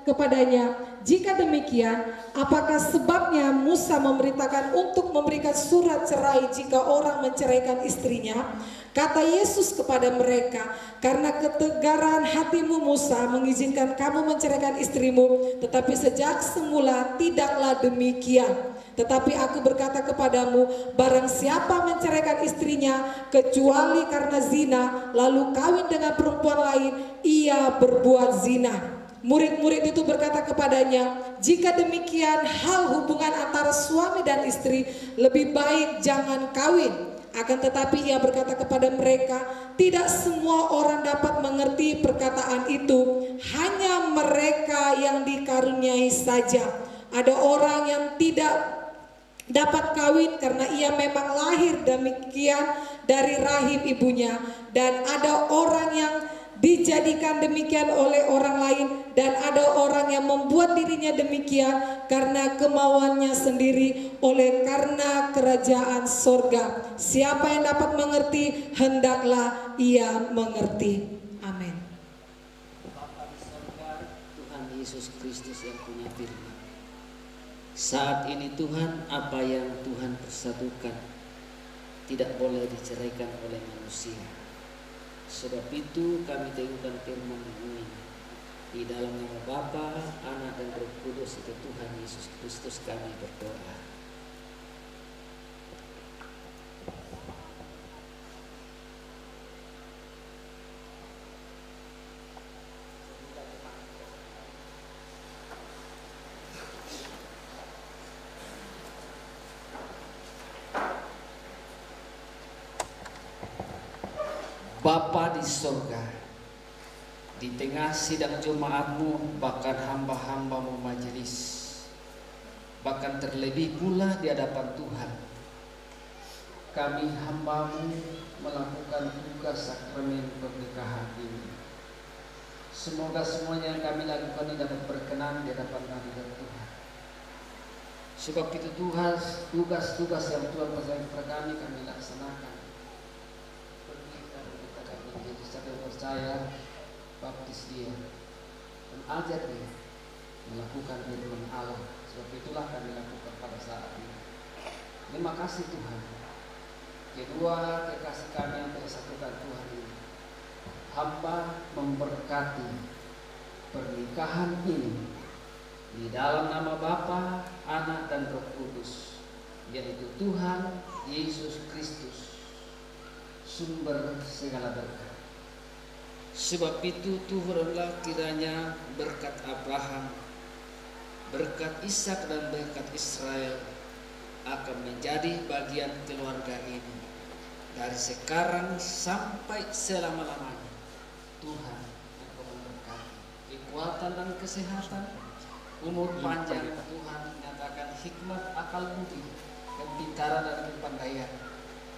kepadanya, jika demikian, apakah sebabnya Musa memerintahkan untuk memberikan surat cerai jika orang menceraikan istrinya? Kata Yesus kepada mereka, karena ketegaran hatimu Musa mengizinkan kamu menceraikan istrimu, tetapi sejak semula tidaklah demikian. Tetapi aku berkata kepadamu, barang siapa menceraikan istrinya kecuali karena zina, lalu kawin dengan perempuan lain, ia berbuat zina. Murid-murid itu berkata kepadanya, jika demikian hal hubungan antara suami dan istri lebih baik jangan kawin. Akan tetapi ia berkata kepada mereka, tidak semua orang dapat mengerti perkataan itu, hanya mereka yang dikaruniai saja. Ada orang yang tidak dapat kawin karena ia memang lahir demikian dari rahim ibunya, dan ada orang yang dijadikan demikian oleh orang lain, dan ada orang yang membuat dirinya demikian karena kemauannya sendiri oleh karena kerajaan sorga. Siapa yang dapat mengerti, hendaklah ia mengerti. Amin. Bapa di surga, Tuhan Yesus Kristus yang punya firman, saat ini Tuhan, apa yang Tuhan persatukan tidak boleh diceraikan oleh manusia. Sebab itu kami teguhkan firman ini di dalam nama Bapa, Anak dan Roh Kudus, itu Tuhan Yesus Kristus kami berdoa. Bapa di sorga, di tengah sidang jemaatmu, bahkan hamba-hambamu majelis, bahkan terlebih pula di hadapan Tuhan, kami hambamu melakukan tugas sakramen pernikahan ini. Semoga semuanya yang kami lakukan ini dapat berkenan di hadapan hadirat Tuhan. Sebab itu tugas-tugas yang Tuhan pasangkan kepada kami laksanakan. Percaya, baptis dia, dan ajar dia melakukan firman Allah. Sebab itulah kami lakukan pada saat ini. Terima kasih Tuhan. Kedua kekasih kami yang telah satukan Tuhan ini, hamba memberkati pernikahan ini di dalam nama Bapa, Anak dan Roh Kudus, yaitu Tuhan Yesus Kristus, sumber segala berkat. Sebab itu Tuhanlah kiranya berkat Abraham, berkat Ishak dan berkat Israel akan menjadi bagian keluarga ini dari sekarang sampai selama-lamanya. Tuhan Engkau memberkati kekuatan dan kesehatan, umur panjang. Tuhan menyatakan hikmat, akal budi, kepintaran dan kepandaian.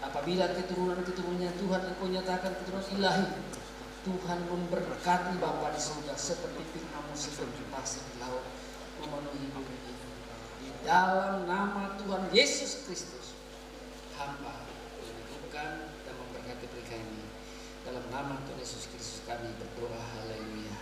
Apabila keturunan-keturunannya Tuhan Engkau nyatakan keturunan ilahi, Tuhan memberkati Bapa di surga seperti firman-Mu seperti pasir di laut memenuhi bumi ini. Di dalam nama Tuhan Yesus Kristus, hamba menyembuhkan dan memberkati mereka ini. Dalam nama Tuhan Yesus Kristus kami berdoa, haleluya.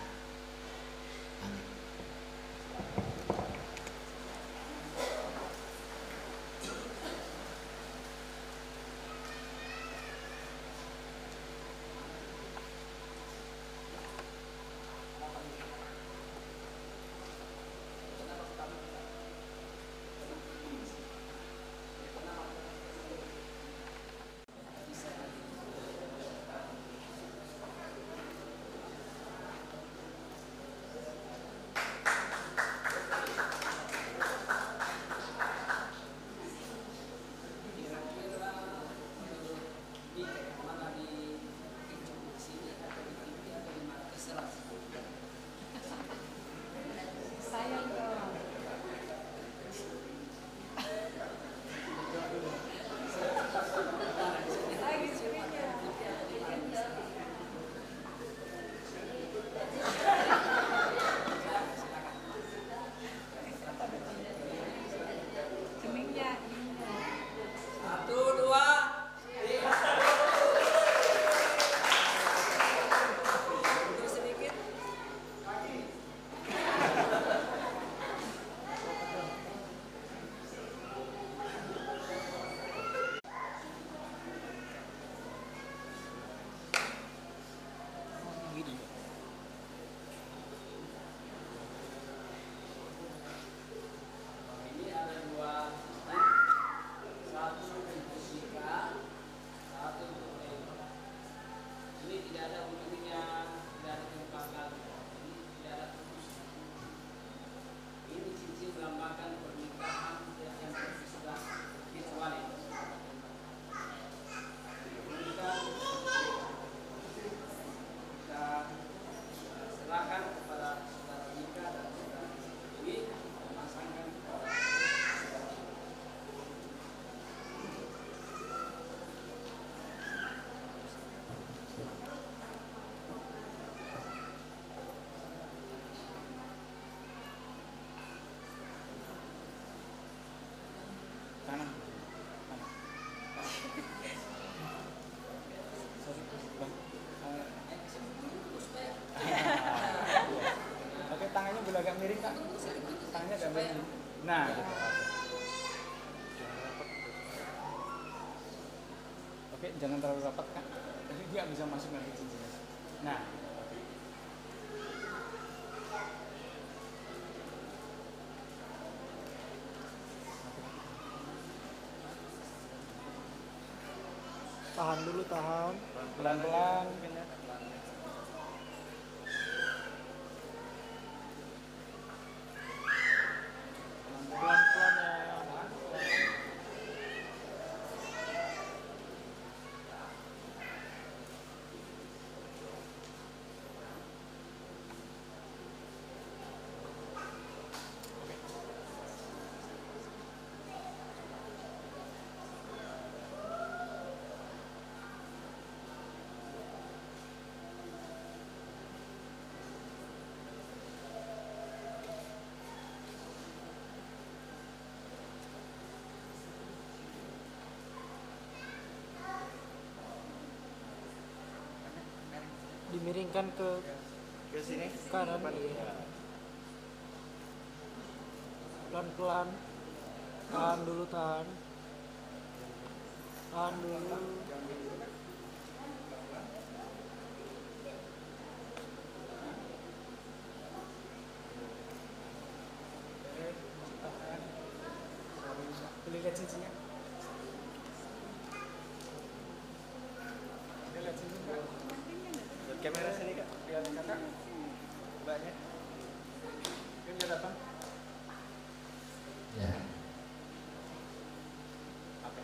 Oke, jangan terlalu rapat kan, jadi dia bisa masuk nanti cincinnya. Nah, tahan dulu, tahan, pelan-pelan. Pelan-pelan ya. Dimiringkan ke sini kanan, iya. Pelan-pelan, tahan dulu, tahan dulu. Boleh lihat cincinnya? Boleh lihat cincin Kak? Lihat kamera sini Kak, lihat kakak mbaknya. Ini dia datang. Ya. Oke.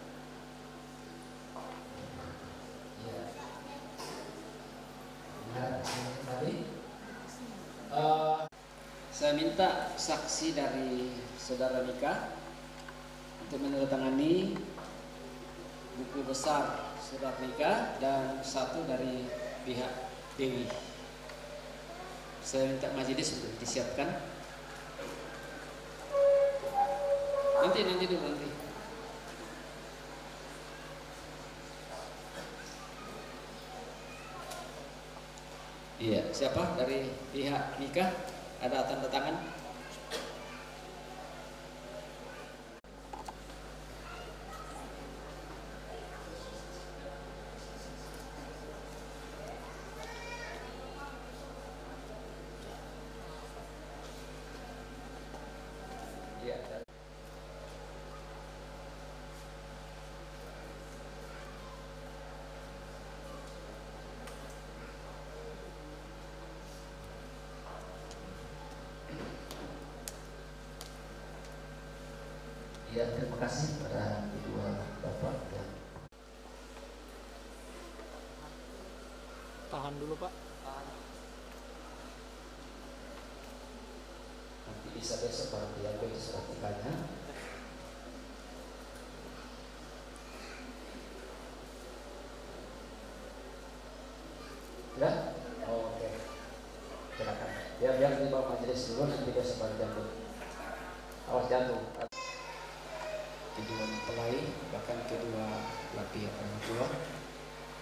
Ya. Saya minta saksi dari saudara Mika untuk menandatangani buku besar saudara Mika dan satu dari pihak Dewi. Saya minta majelis untuk disiapkan. Nanti dulu nanti. Iya, siapa dari pihak Mika? Ada tanda tangan? Iya. Ya, terima kasih kepada kedua bapak dan Tahan dulu Pak. nanti bisa besok baru diambil surat nikahnya. Ya? Oh, oke. Silakan. Biar dibawa majelis dulu, nanti besok baru diambil. Awas jatuh. Kedua mempelai, bahkan kedua belah pihak orang tua.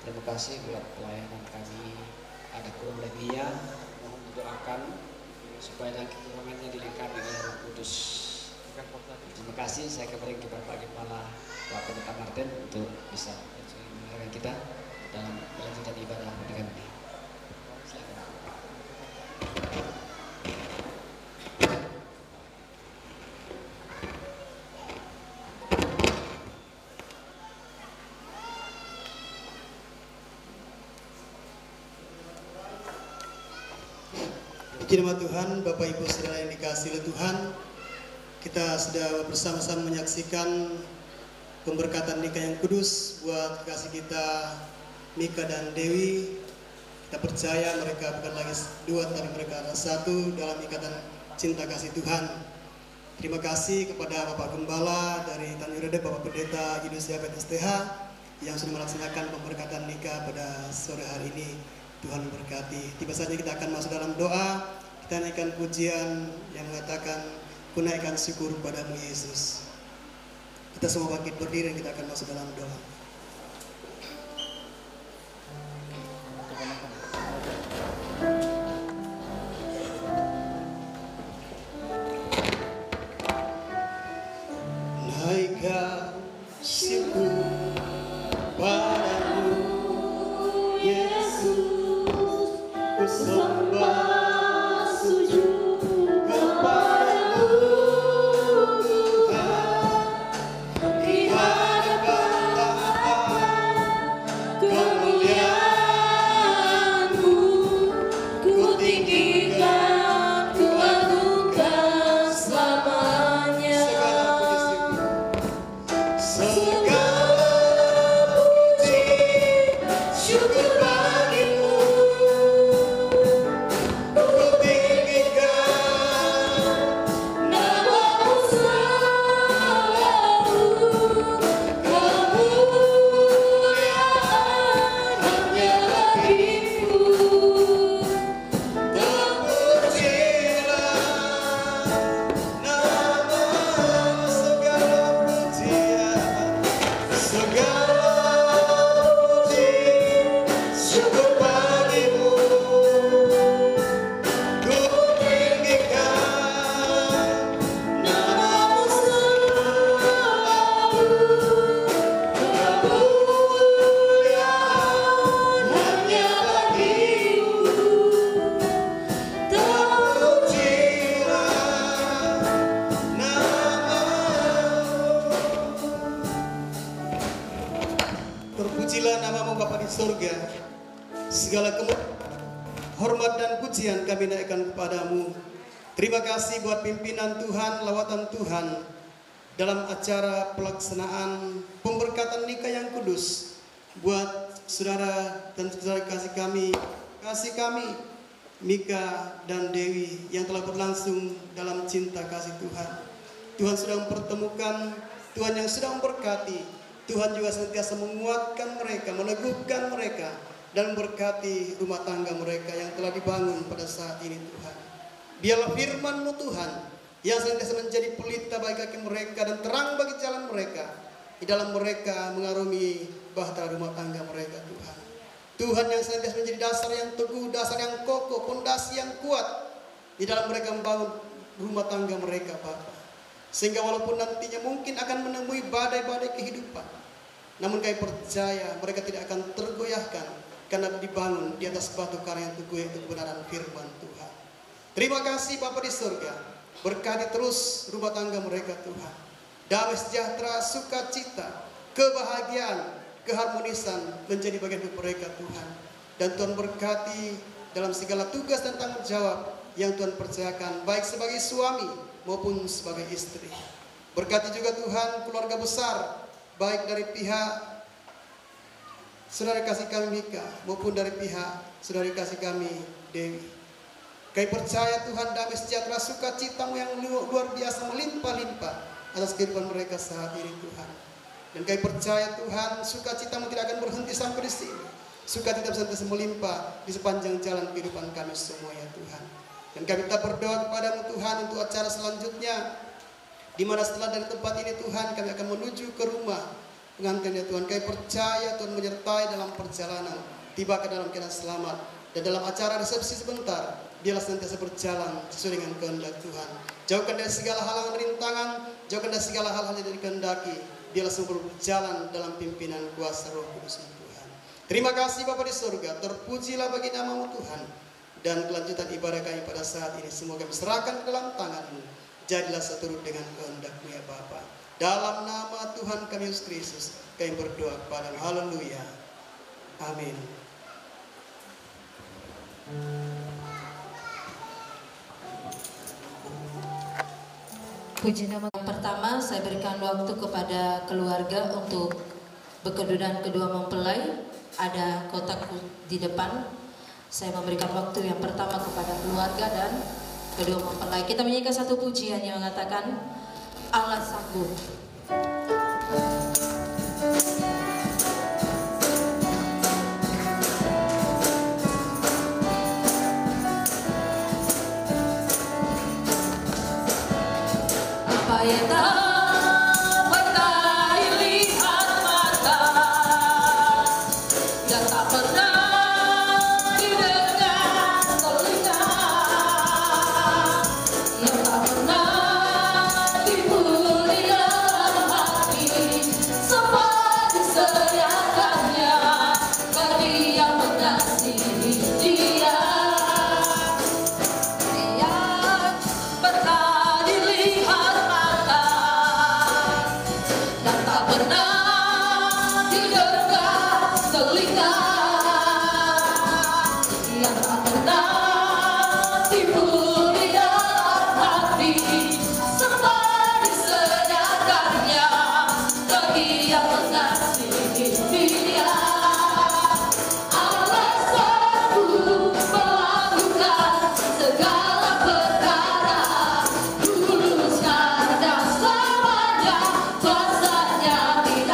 Terima kasih buat pelayanan kami. Ada kurang lebihnya, mohon didoakan supaya dan kekurangannya dilengkapi oleh Roh Kudus. Terima kasih. Saya kembali kepada Pak Kepala Pak Pendeta Martin untuk bisa mengarahkan kita dalam melanjutkan ibadah pernikahan ini. Silakan. Puji nama Tuhan, Bapak Ibu saudara yang dikasihi oleh Tuhan, kita sudah bersama-sama menyaksikan pemberkatan nikah yang kudus buat kekasih kita Mika dan Dewi. Kita percaya mereka bukan lagi dua, tapi mereka adalah satu dalam ikatan cinta kasih Tuhan. Terima kasih kepada Bapak Gembala dari Tanjurede, Bapak Pendeta Yudus Yabet STH yang sudah melaksanakan pemberkatan nikah pada sore hari ini. Tuhan memberkati. Tiba saja kita akan masuk dalam doa. Kita naikkan pujian yang mengatakan kunaikan syukur padamu Yesus. Kita semua bangkit berdiri dan kita akan masuk dalam doa. Naikkan syukur padamu Terpujilah namamu Bapa di surga. Segala hormat dan pujian kami naikkan kepadamu. Terima kasih buat pimpinan Tuhan, lawatan Tuhan dalam acara pelaksanaan pemberkatan nikah yang kudus. Buat saudara dan saudara kasih kami Mika dan Dewi yang telah berlangsung dalam cinta kasih Tuhan. Tuhan sudah mempertemukan, Tuhan yang sudah memberkati. Tuhan juga senantiasa menguatkan mereka, meneguhkan mereka, dan memberkati rumah tangga mereka yang telah dibangun pada saat ini Tuhan. Biarlah firman-Mu Tuhan yang senantiasa menjadi pelita bagi kaki mereka dan terang bagi jalan mereka. Di dalam mereka mengarungi bahtera rumah tangga mereka Tuhan. Tuhan yang senantiasa menjadi dasar yang teguh, dasar yang kokoh, pondasi yang kuat di dalam mereka membangun rumah tangga mereka Bapa. Sehingga walaupun nantinya mungkin akan menemui badai-badai kehidupan, namun kami percaya mereka tidak akan tergoyahkan karena dibangun di atas batu karang yang teguh, yaitu kebenaran firman Tuhan. Terima kasih Bapa di surga. Berkati terus rumah tangga mereka Tuhan. Damai sejahtera, sukacita, kebahagiaan, keharmonisan menjadi bagian hidup mereka Tuhan. Dan Tuhan berkati dalam segala tugas dan tanggung jawab yang Tuhan percayakan, baik sebagai suami maupun sebagai istri. Berkati juga Tuhan keluarga besar, baik dari pihak saudara kasih kami Mika maupun dari pihak saudara kasih kami Dewi. Kami percaya Tuhan damai sejahtera sukacita-Mu yang luar biasa melimpah-limpah atas kehidupan mereka saat ini Tuhan. Dan kami percaya Tuhan sukacita-Mu tidak akan berhenti sampai di sini. Sukacita senantiasa melimpah di sepanjang jalan kehidupan kami semua ya Tuhan. Dan kami tak berdoa kepada-Mu Tuhan untuk acara selanjutnya, di mana setelah dari tempat ini Tuhan kami akan menuju ke rumah pengantin ya Tuhan. Kami percaya Tuhan menyertai dalam perjalanan, tiba ke dalam keadaan selamat. Dan dalam acara resepsi sebentar, biarlah senantiasa berjalan sesuai dengan kehendak Tuhan. Jauhkan dari segala halangan rintangan, jauhkan dari segala hal-hal yang dikehendaki. Biarlah semua berjalan dalam pimpinan kuasa Roh Kudus Tuhan. Terima kasih Bapa di surga, terpujilah bagi nama-Mu Tuhan. Dan kelanjutan ibadah kami pada saat ini semua kami serahkan ke dalam tangan-Mu. Jadilah seturut dengan kehendak-Mu ya Bapa. Dalam nama Tuhan kami Yesus Kristus kami berdoa kepada-Mu. Haleluya. Amin. Puji nama. Yang pertama saya berikan waktu kepada keluarga untuk berkedudukan kedua mempelai. Ada kotak di depan. Saya memberikan waktu yang pertama kepada keluarga dan kedua mempelai. Kita menyanyikan satu pujian yang mengatakan Allah sanggup. Apa yang tak pernah dilihat mata dan tak pernah Tidak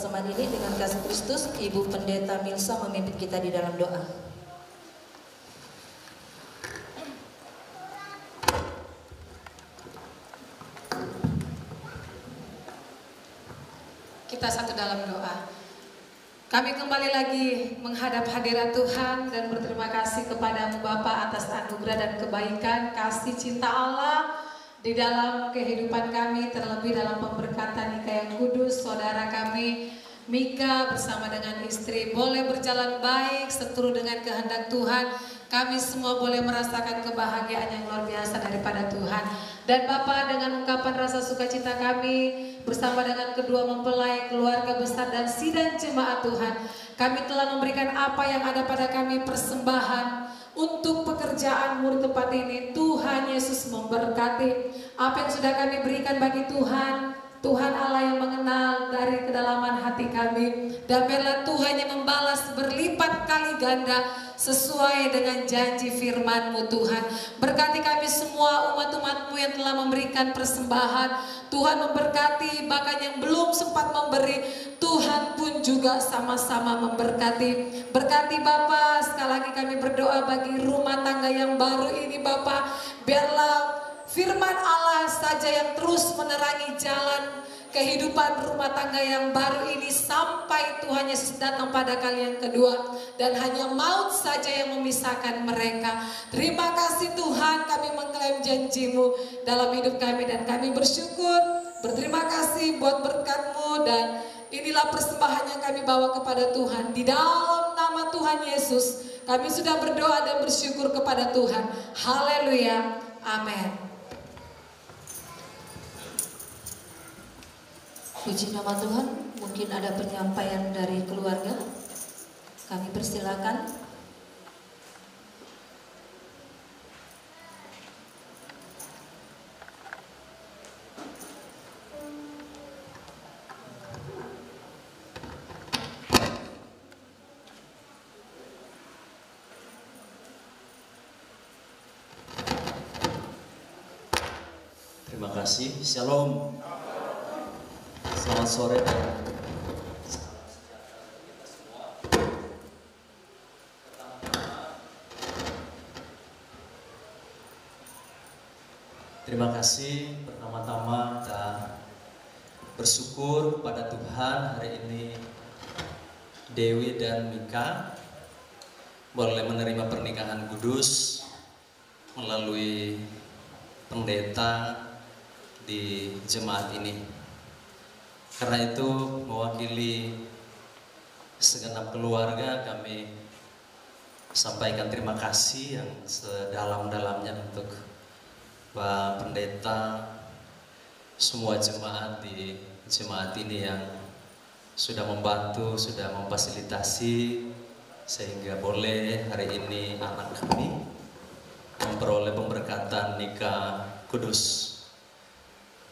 persembahan ini dengan kasih Kristus, Ibu Pendeta Milsa memimpin kita di dalam doa. Kita satu dalam doa. Kami kembali lagi menghadap hadirat Tuhan dan berterima kasih kepada-Mu Bapa atas anugerah dan kebaikan, kasih cinta Allah di dalam kehidupan kami, terlebih dalam pemberkatan nikah yang kudus. Saudara kami Mika bersama dengan istri boleh berjalan baik seturut dengan kehendak Tuhan. Kami semua boleh merasakan kebahagiaan yang luar biasa daripada Tuhan. Dan Bapa, dengan ungkapan rasa sukacita kami bersama dengan kedua mempelai, keluarga besar dan sidang jemaat Tuhan, kami telah memberikan apa yang ada pada kami, persembahan untuk pekerjaan-Mu di tempat ini. Tuhan Yesus memberkati apa yang sudah kami berikan bagi Tuhan. Tuhan Allah yang mengenal dari kedalaman hati kami, dan biarlah Tuhan yang membalas berlipat kali ganda sesuai dengan janji firman-Mu Tuhan. Berkati kami semua umat-umat-Mu yang telah memberikan persembahan. Tuhan memberkati, bahkan yang belum sempat memberi, Tuhan pun juga sama-sama memberkati. Berkati Bapa, sekali lagi kami berdoa bagi rumah tangga yang baru ini Bapa. Biarlah firman Allah saja yang terus menerangi jalan kehidupan rumah tangga yang baru ini sampai Tuhan Yesus datang pada kali yang kedua, dan hanya maut saja yang memisahkan mereka. Terima kasih Tuhan, kami mengklaim janji-Mu dalam hidup kami dan kami bersyukur, berterima kasih buat berkat-Mu, dan inilah persembahan yang kami bawa kepada Tuhan. Di dalam nama Tuhan Yesus kami sudah berdoa dan bersyukur kepada Tuhan. Haleluya, amin. Puji nama Tuhan, mungkin ada penyampaian dari keluarga. Kami persilakan. Terima kasih. Shalom. Selamat sore. Terima kasih. Pertama-tama kita bersyukur pada Tuhan hari ini Dewi dan Mika boleh menerima pernikahan kudus melalui pendeta di jemaat ini. Karena itu mewakili segenap keluarga kami sampaikan terima kasih yang sedalam-dalamnya untuk Pak Pendeta, semua jemaat di jemaat ini yang sudah membantu, sudah memfasilitasi sehingga boleh hari ini anak kami memperoleh pemberkatan nikah kudus.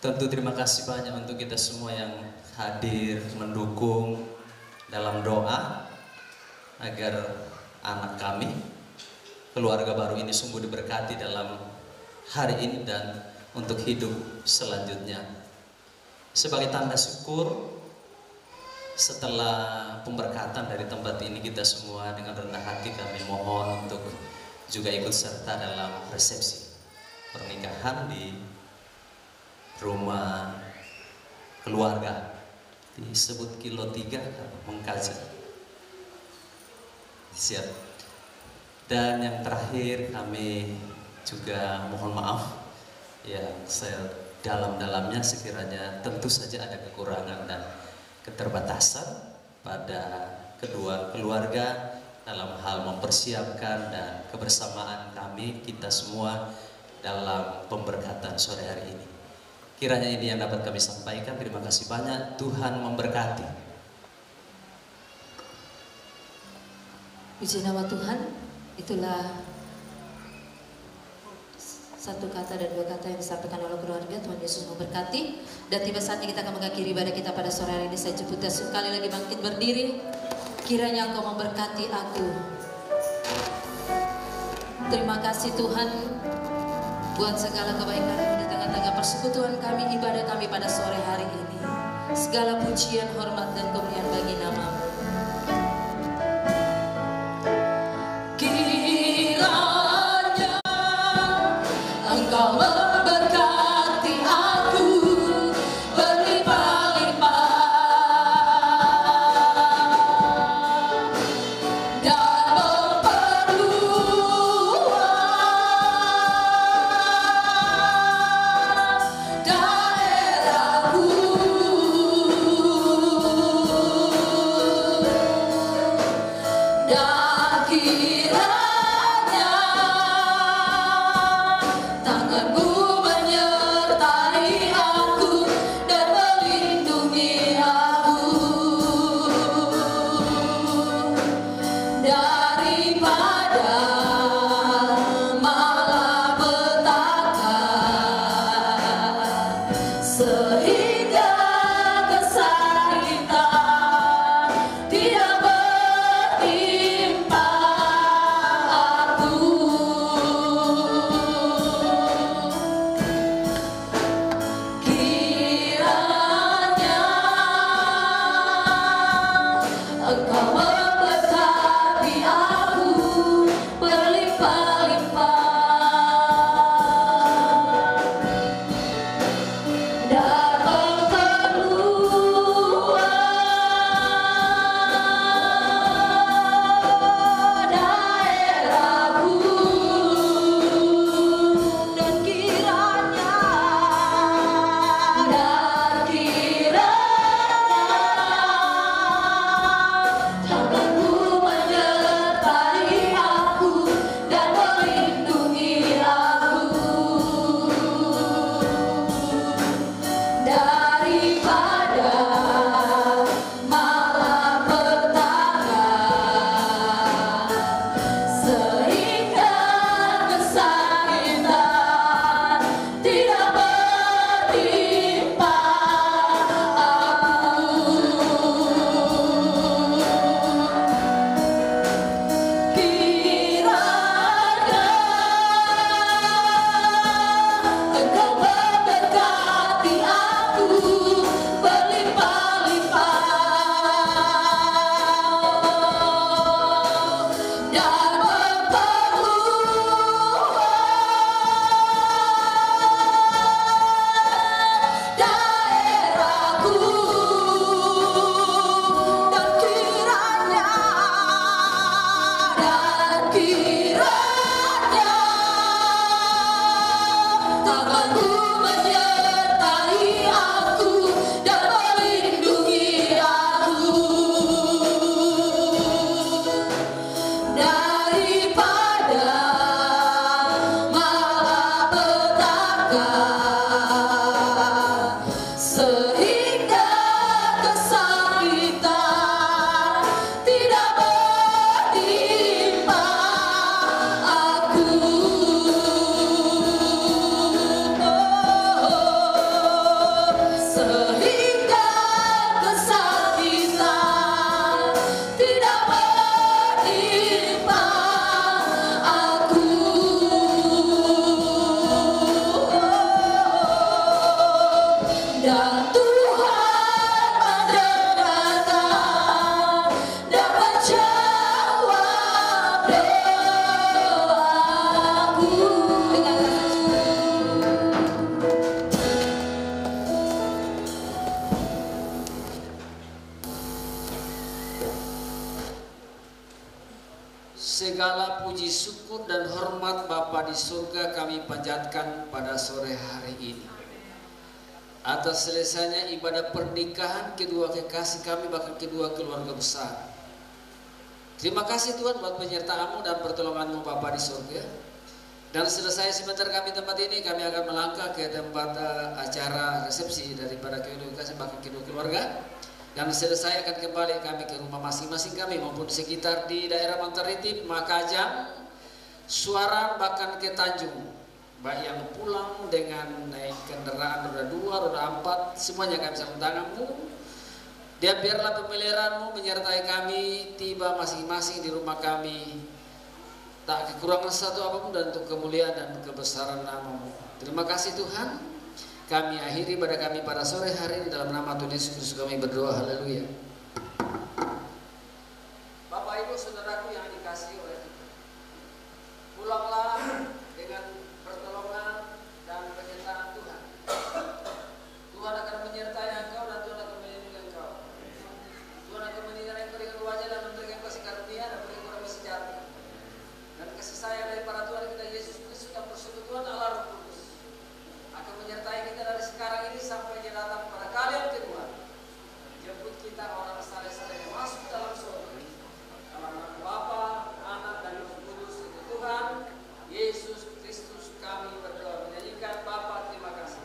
Tentu terima kasih banyak untuk kita semua yang hadir mendukung dalam doa agar anak kami, keluarga baru ini sungguh diberkati dalam hari ini dan untuk hidup selanjutnya. Sebagai tanda syukur, setelah pemberkatan dari tempat ini, kita semua dengan rendah hati kami mohon untuk juga ikut serta dalam resepsi pernikahan di rumah keluarga disebut Kilo 3 Mengkaji. Siap. Dan yang terakhir kami juga mohon maaf yang dalam-dalamnya sekiranya tentu saja ada kekurangan dan keterbatasan pada kedua keluarga dalam hal mempersiapkan dan kebersamaan kami kita semua dalam pemberkatan sore hari ini. Kiranya ini yang dapat kami sampaikan. Terima kasih banyak. Tuhan memberkati. Puji nama Tuhan. Itulah satu kata dan dua kata yang disampaikan oleh keluarga. Tuhan Yesus memberkati. Dan tiba saatnya kita akan mengakhiri ibadah kita pada sore hari ini. Saya jemput sekali lagi bangkit berdiri. Kiranya Engkau memberkati aku. Terima kasih Tuhan buat segala kebaikan di tengah-tengah persekutuan kami, ibadah kami pada sore hari ini. Segala pujian, hormat, dan kemuliaan bagi nama-Mu. Kiranya Engkau memberkati aku berlimpah-limpah dan memperluas daerahku. Dan kiranya tangan-Mu menyertai aku dan melindungi aku daripada malapetaka, sehingga kesakitan tidak menimpa aku. Kiranya Engkau memberkati aku berlimpah-limpah dan memperluas daerahku. Dan kiranya tangan-Mu menyertai aku dan melindungi aku daripada malapetaka, sehingga kesakitan tidak menimpa aku. Kiranya Engkau memberkati aku berlimpah-limpah dan memperluas daerahku. Dan kiranya tangan-Mu menyertai aku dan melindungi aku daripada malapetaka, sehingga kesakitan tidak menimpa aku. Sehingga kesakitan tidak menimpa aku. Dan Tuhan mendengarkan dan menjawab doaku. Segala puji syukur dan hormat Bapa di surga kami panjatkan pada sore hari ini atas selesainya ibadah pernikahan kedua kekasih kami, bahkan kedua keluarga besar. Terima kasih Tuhan buat penyertaan-Mu dan pertolongan-Mu Bapa di surga. Dan selesai sebentar kami tempat ini, kami akan melangkah ke tempat acara resepsi daripada kedua kekasih bahkan kedua keluarga. Dan selesai akan kembali kami ke rumah masing-masing kami maupun di sekitar di daerah Mantaritip, Makajang, Suaran, bahkan ke Tanjung. Baik yang pulang dengan naik kendaraan roda 2, roda 4, semuanya kami sambut tangan-Mu. Dan biarlah pemeliharaan-Mu menyertai kami tiba masing-masing di rumah kami. Tak kekurangan satu apapun dan untuk kemuliaan dan kebesaran nama-Mu. Terima kasih Tuhan. kami akhiri pada kami pada sore hari ini. Dalam nama Tuhan Yesus Kristus kami berdoa. Haleluya. Bapak Ibu saudaraku yang dikasihi oleh Tuhan, pulanglah dengan pertolongan dan penyertaan Tuhan. Tuhan akan menyertai engkau dan Tuhan akan melindungi engkau. Tuhan akan menyertai engkau dengan wajah dan memberikan kasih karunia dan memberikan damai sejahtera. Dan kasih sayang dari para Tuhan kita Yesus Kristus dan persekutuan Allah Roh Kudus akan menyertai kita dari sekarang ini sampai Dia datang pada kali yang kedua. Jemput kita orang saleh-saleh yang masuk dalam surga. Dalam nama Bapa, Anak dan Roh Kudus itu Tuhan Yesus Kristus kami berdoa. Menyanyikan Bapa terima kasih.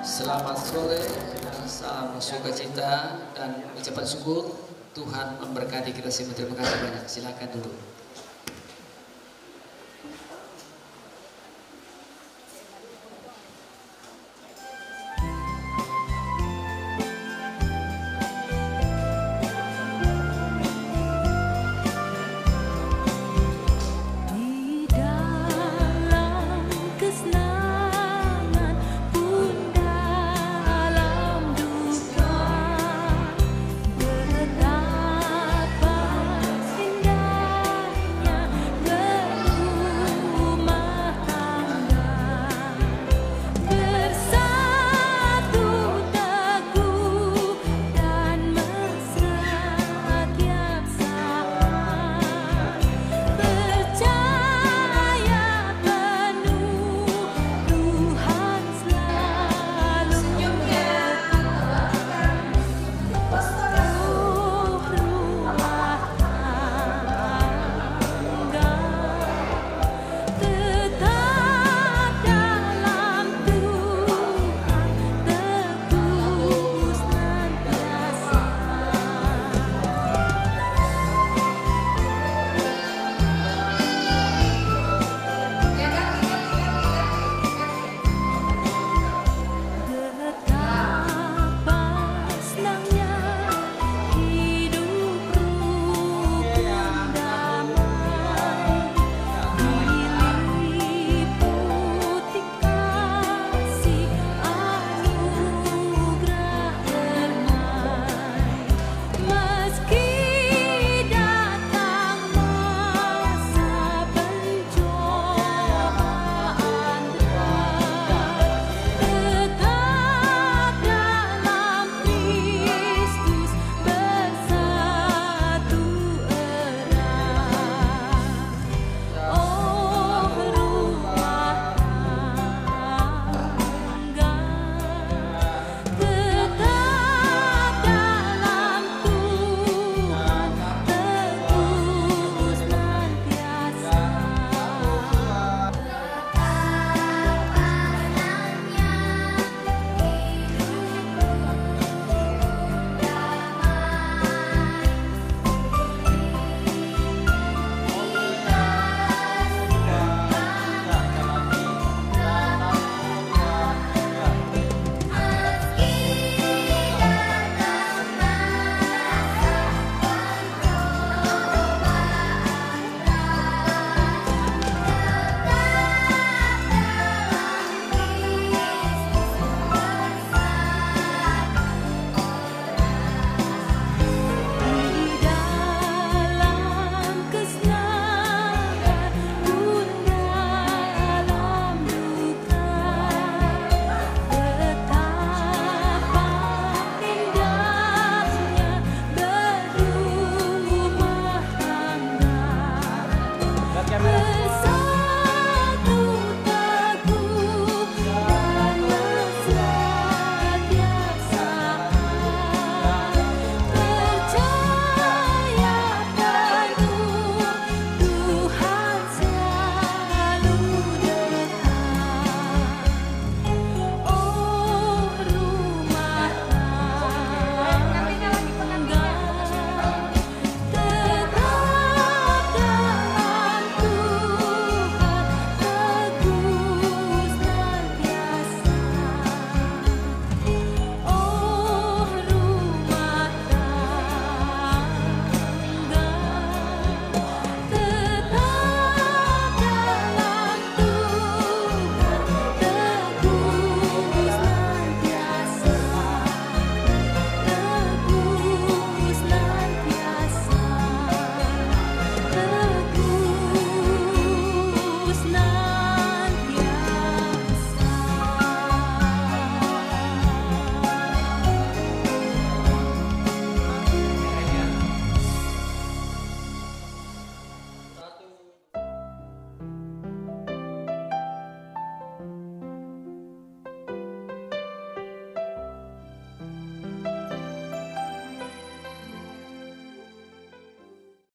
Selamat sore, salam sukacita dan ucapan syukur. Tuhan memberkati kita semua. Terima kasih banyak. Silakan dulu.